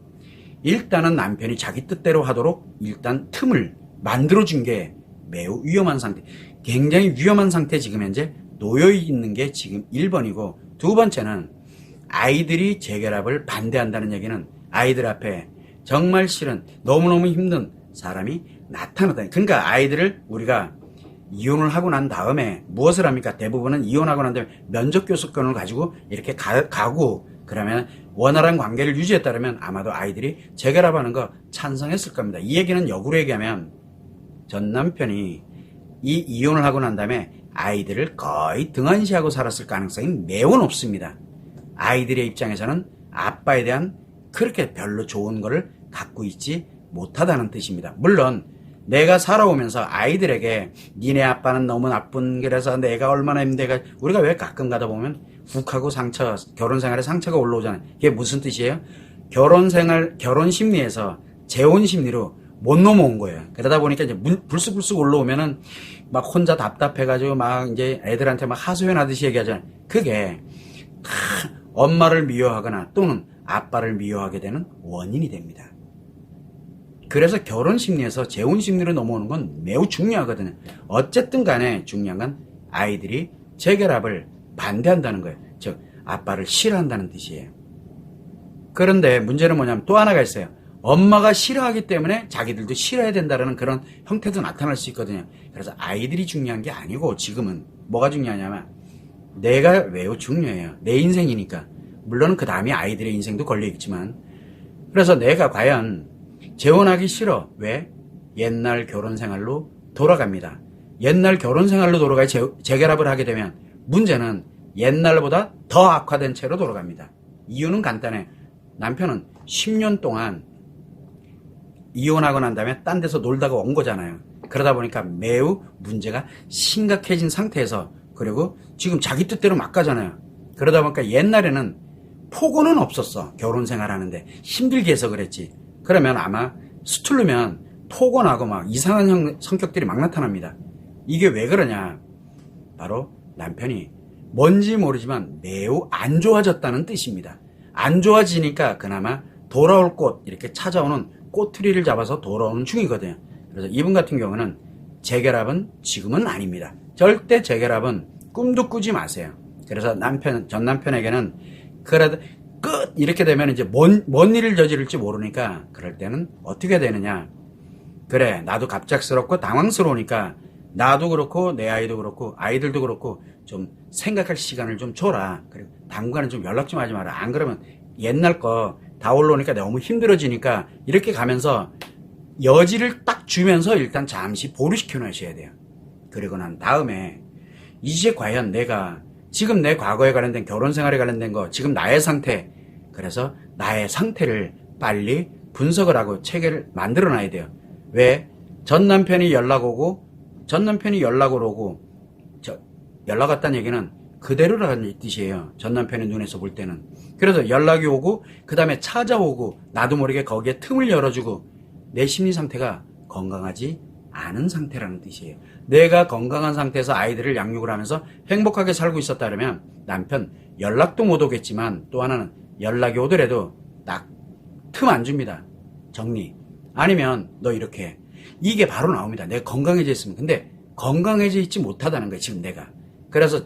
S1: 일단은 남편이 자기 뜻대로 하도록 일단 틈을 만들어준 게 매우 위험한 상태, 굉장히 위험한 상태에 지금 현재 놓여 있는 게 지금 1번이고, 두 번째는 아이들이 재결합을 반대한다는 얘기는 아이들 앞에 정말 싫은 너무너무 힘든 사람이 나타나다. 그러니까 아이들을 우리가 이혼을 하고 난 다음에 무엇을 합니까? 대부분은 이혼하고 난 다음에 면접교섭권을 가지고 이렇게 가고 그러면 원활한 관계를 유지했다면 아마도 아이들이 재결합하는 거 찬성했을 겁니다. 이 얘기는 역으로 얘기하면 전 남편이 이 이혼을 하고 난 다음에 아이들을 거의 등한시하고 살았을 가능성이 매우 높습니다. 아이들의 입장에서는 아빠에 대한 그렇게 별로 좋은 거를 갖고 있지 못하다는 뜻입니다. 물론 내가 살아오면서 아이들에게 니네 아빠는 너무 나쁜, 그래서 내가 얼마나 힘들까, 우리가 왜 가끔 가다 보면 훅하고 결혼 생활에 상처가 올라오잖아요. 이게 무슨 뜻이에요? 결혼 심리에서 재혼 심리로 못 넘어온 거예요. 그러다 보니까 이제 불쑥불쑥 올라오면은 막 혼자 답답해가지고 막 이제 애들한테 막 하소연하듯이 얘기하잖아요. 그게 엄마를 미워하거나 또는 아빠를 미워하게 되는 원인이 됩니다. 그래서 결혼 심리에서 재혼 심리로 넘어오는 건 매우 중요하거든요. 어쨌든 간에 중요한 건 아이들이 재결합을 반대한다는 거예요. 즉 아빠를 싫어한다는 뜻이에요. 그런데 문제는 뭐냐면 또 하나가 있어요. 엄마가 싫어하기 때문에 자기들도 싫어야 된다는 그런 형태도 나타날 수 있거든요. 그래서 아이들이 중요한 게 아니고 지금은 뭐가 중요하냐면 내가 매우 중요해요. 내 인생이니까. 물론 그 다음에 아이들의 인생도 걸려있지만, 그래서 내가 과연 재혼하기 싫어. 왜? 옛날 결혼 생활로 돌아갑니다. 옛날 결혼 생활로 돌아가 재결합을 하게 되면 문제는 옛날보다 더 악화된 채로 돌아갑니다. 이유는 간단해. 남편은 10년 동안 이혼하고 난 다음에 딴 데서 놀다가 온 거잖아요. 그러다 보니까 매우 문제가 심각해진 상태에서, 그리고 지금 자기 뜻대로 막 가잖아요. 그러다 보니까 옛날에는 폭언은 없었어. 결혼 생활하는데 힘들게 해서 그랬지. 그러면 아마 수틀르면 폭언하고 막 이상한 성격들이 막 나타납니다. 이게 왜 그러냐? 바로 남편이 뭔지 모르지만 매우 안 좋아졌다는 뜻입니다. 안 좋아지니까 그나마 돌아올 꽃, 이렇게 찾아오는 꼬투리를 잡아서 돌아오는 중이거든요. 그래서 이분 같은 경우는 재결합은 지금은 아닙니다. 절대 재결합은 꿈도 꾸지 마세요. 그래서 전 남편에게는 그래도 끝! 이렇게 되면 이제 뭔 일을 저지를지 모르니까 그럴 때는 어떻게 되느냐. 그래, 나도 갑작스럽고 당황스러우니까 나도 그렇고 내 아이도 그렇고 아이들도 그렇고 좀 생각할 시간을 좀 줘라. 그리고 당분간은 좀 연락 좀 하지 마라. 안 그러면 옛날 거 다 올라오니까 너무 힘들어지니까 이렇게 가면서 여지를 딱 주면서 일단 잠시 보류시켜 놓으셔야 돼요. 그리고 난 다음에 이제 과연 내가 지금 내 과거에 관련된 결혼 생활에 관련된 거, 지금 나의 상태, 그래서 나의 상태를 빨리 분석을 하고 체계를 만들어 놔야 돼요. 왜? 전 남편이 연락을 오고 연락 왔다는 얘기는 그대로라는 뜻이에요. 전 남편의 눈에서 볼 때는. 그래서 연락이 오고 그 다음에 찾아오고 나도 모르게 거기에 틈을 열어주고 내 심리 상태가 건강하지 않은 상태라는 뜻이에요. 내가 건강한 상태에서 아이들을 양육을 하면서 행복하게 살고 있었다 그러면 남편 연락도 못 오겠지만, 또 하나는 연락이 오더라도 딱 틈 안 줍니다. 정리. 아니면 너 이렇게 해. 이게 바로 나옵니다. 내가 건강해져 있으면. 근데 건강해져 있지 못하다는 거예요, 지금 내가. 그래서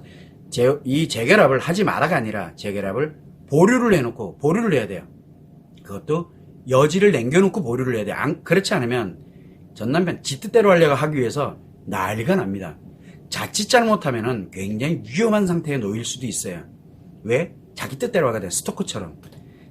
S1: 이 재결합을 하지 마라가 아니라 재결합을 보류를 해놓고 보류를 해야 돼요. 그것도 여지를 남겨놓고 보류를 해야 돼요. 그렇지 않으면 전 남편 지 뜻대로 하려고 하기 위해서 난리가 납니다. 자칫 잘못하면은 굉장히 위험한 상태에 놓일 수도 있어요. 왜? 자기 뜻대로 하게 돼. 스토커처럼.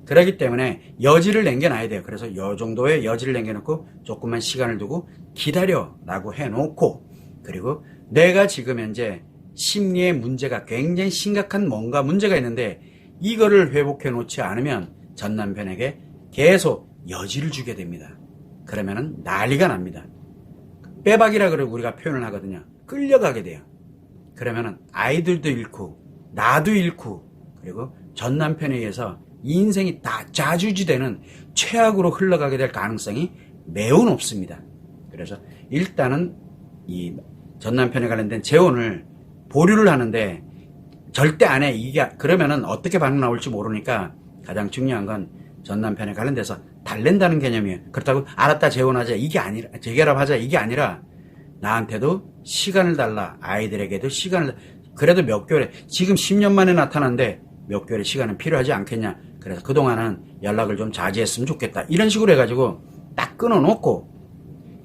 S1: 그렇기 때문에 여지를 남겨놔야 돼요. 그래서 이 정도의 여지를 남겨놓고 조금만 시간을 두고 기다려라고 해놓고, 그리고 내가 지금 현재 심리의 문제가 굉장히 심각한 뭔가 문제가 있는데 이거를 회복해 놓지 않으면 전 남편에게 계속 여지를 주게 됩니다. 그러면은 난리가 납니다. 빼박이라 그러고 우리가 표현을 하거든요. 끌려가게 돼요. 그러면은 아이들도 잃고 나도 잃고 그리고 전 남편에 의해서 이 인생이 다 좌지우지되는 최악으로 흘러가게 될 가능성이 매우 높습니다. 그래서 일단은 이 전 남편에 관련된 재혼을 보류를 하는데 절대 안 해. 이게 그러면은 어떻게 반응 나올지 모르니까 가장 중요한 건 전 남편에 관련돼서 달랜다는 개념이에요. 그렇다고 알았다 재혼하자 이게 아니라 재결합하자 이게 아니라 나한테도 시간을 달라. 아이들에게도 시간을 그래도 몇 개월에 지금 10년 만에 나타났는데 몇 개월의 시간은 필요하지 않겠냐. 그래서 그동안은 연락을 좀 자제했으면 좋겠다. 이런 식으로 해가지고 딱 끊어놓고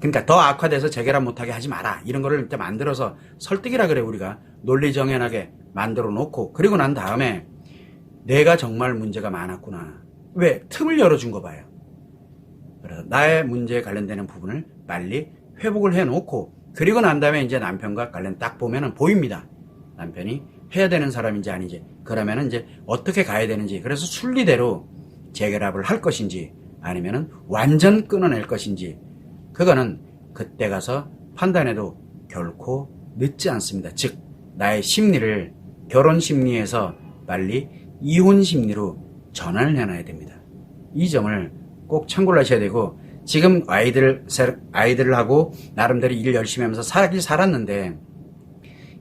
S1: 그러니까 더 악화돼서 재결합 못하게 하지 마라. 이런 거를 일단 만들어서 설득이라 그래 우리가 논리정연하게 만들어 놓고 그리고 난 다음에 내가 정말 문제가 많았구나. 왜? 틈을 열어준 거 봐요. 그래서 나의 문제에 관련되는 부분을 빨리 회복을 해놓고 그리고 난 다음에 이제 남편과 관련 딱 보면은 보입니다. 남편이 해야 되는 사람인지 아닌지 그러면은 이제 어떻게 가야 되는지 그래서 순리대로 재결합을 할 것인지 아니면은 완전 끊어낼 것인지 그거는 그때 가서 판단해도 결코 늦지 않습니다. 즉 나의 심리를 결혼 심리에서 빨리 이혼 심리로 전환을 해놔야 됩니다. 이 점을 꼭 참고를 하셔야 되고 지금 아이들을 하고 나름대로 일 열심히 하면서 살긴 살았는데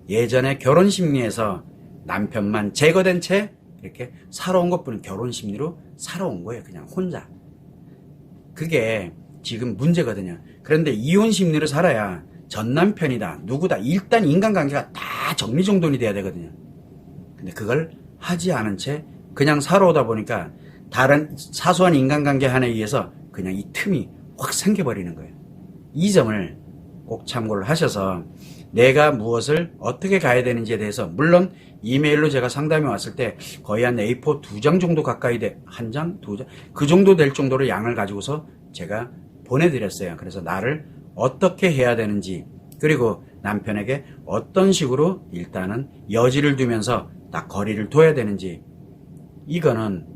S1: 예전에 결혼 심리에서 남편만 제거된 채 이렇게 살아온 것뿐인 결혼 심리로 살아온 거예요. 그냥 혼자. 그게 지금 문제거든요. 그런데 이혼 심리로 살아야 전 남편이다 누구다 일단 인간관계가 다 정리정돈이 돼야 되거든요. 근데 그걸 하지 않은 채 그냥 살아오다 보니까 다른 사소한 인간관계 하나에 의해서 그냥 이 틈이 확 생겨버리는 거예요. 이 점을 꼭 참고를 하셔서 내가 무엇을 어떻게 가야 되는지에 대해서 물론 이메일로 제가 상담이 왔을 때 거의 한 A4 2장 정도 가까이 한 장, 두 장 그 정도 될 정도로 양을 가지고서 제가 보내드렸어요. 그래서 나를 어떻게 해야 되는지 그리고 남편에게 어떤 식으로 일단은 여지를 두면서 딱 거리를 둬야 되는지 이거는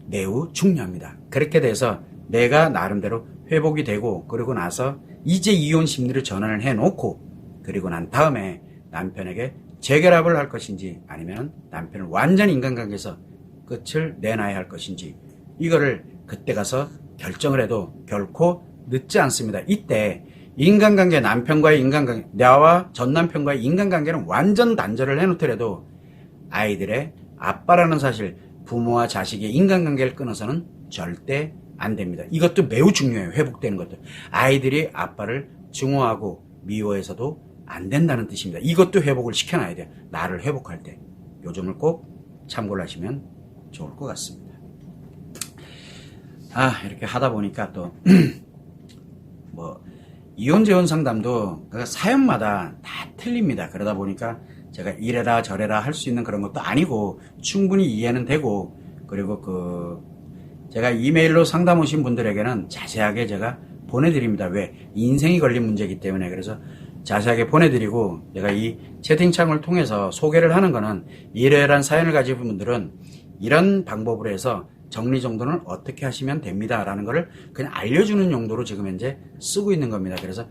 S1: 매우 중요합니다. 그렇게 돼서 내가 나름대로 회복이 되고 그리고 나서 이제 이혼 심리를 전환을 해놓고 그리고 난 다음에 남편에게 재결합을 할 것인지 아니면 남편을 완전 인간관계에서 끝을 내놔야 할 것인지 이거를 그때 가서 결정을 해도 결코 늦지 않습니다. 이때 인간관계 남편과의 인간관계 나와 전 남편과의 인간관계는 완전 단절을 해놓더라도 아이들의 아빠라는 사실 부모와 자식의 인간관계를 끊어서는 절대 안 됩니다. 이것도 매우 중요해요. 회복되는 것도. 아이들이 아빠를 증오하고 미워해서도 안 된다는 뜻입니다. 이것도 회복을 시켜놔야 돼요. 나를 회복할 때. 요 점을 꼭 참고를 하시면 좋을 것 같습니다. 이렇게 하다 보니까 또 이혼 재혼 상담도 사연마다 다 틀립니다. 그러다 보니까 제가 이래라 저래라 할 수 있는 그런 것도 아니고 충분히 이해는 되고 그리고 제가 이메일로 상담 오신 분들에게는 자세하게 제가 보내드립니다. 왜? 인생이 걸린 문제이기 때문에. 그래서 자세하게 보내드리고 제가 이 채팅창을 통해서 소개를 하는 거는 이러한 사연을 가진 분들은 이런 방법으로 해서 정리정돈을 어떻게 하시면 됩니다 라는 거를 그냥 알려주는 용도로 지금 현재 쓰고 있는 겁니다. 그래서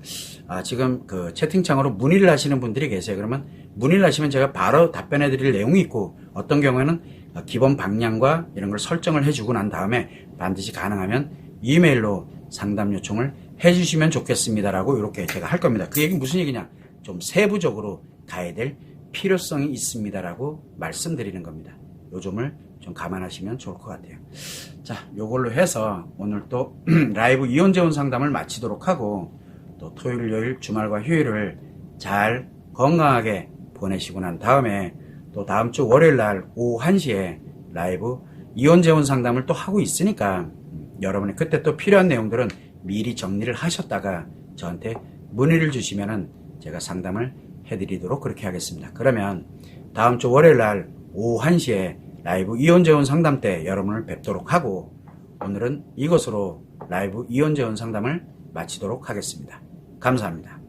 S1: 지금 그 채팅창으로 문의를 하시는 분들이 계세요. 그러면 문의를 하시면 제가 바로 답변해 드릴 내용이 있고 어떤 경우에는 기본 방향과 이런 걸 설정을 해주고 난 다음에 반드시 가능하면 이메일로 상담 요청을 해주시면 좋겠습니다라고 이렇게 제가 할 겁니다. 그 얘기는 무슨 얘기냐? 좀 세부적으로 가야 될 필요성이 있습니다라고 말씀드리는 겁니다. 요 점을 좀 감안하시면 좋을 것 같아요. 자, 요걸로 해서 오늘 또 라이브 이혼 재혼 상담을 마치도록 하고 또 토요일, 요일, 주말과 휴일을 잘 건강하게 보내시고 난 다음에 또 다음 주 월요일 날 오후 1시에 라이브 이혼 재혼 상담을 또 하고 있으니까 여러분이 그때 또 필요한 내용들은 미리 정리를 하셨다가 저한테 문의를 주시면은 제가 상담을 해드리도록 그렇게 하겠습니다. 그러면 다음 주 월요일 날 오후 1시에 라이브 이혼 재혼 상담 때 여러분을 뵙도록 하고 오늘은 이것으로 라이브 이혼 재혼 상담을 마치도록 하겠습니다. 감사합니다.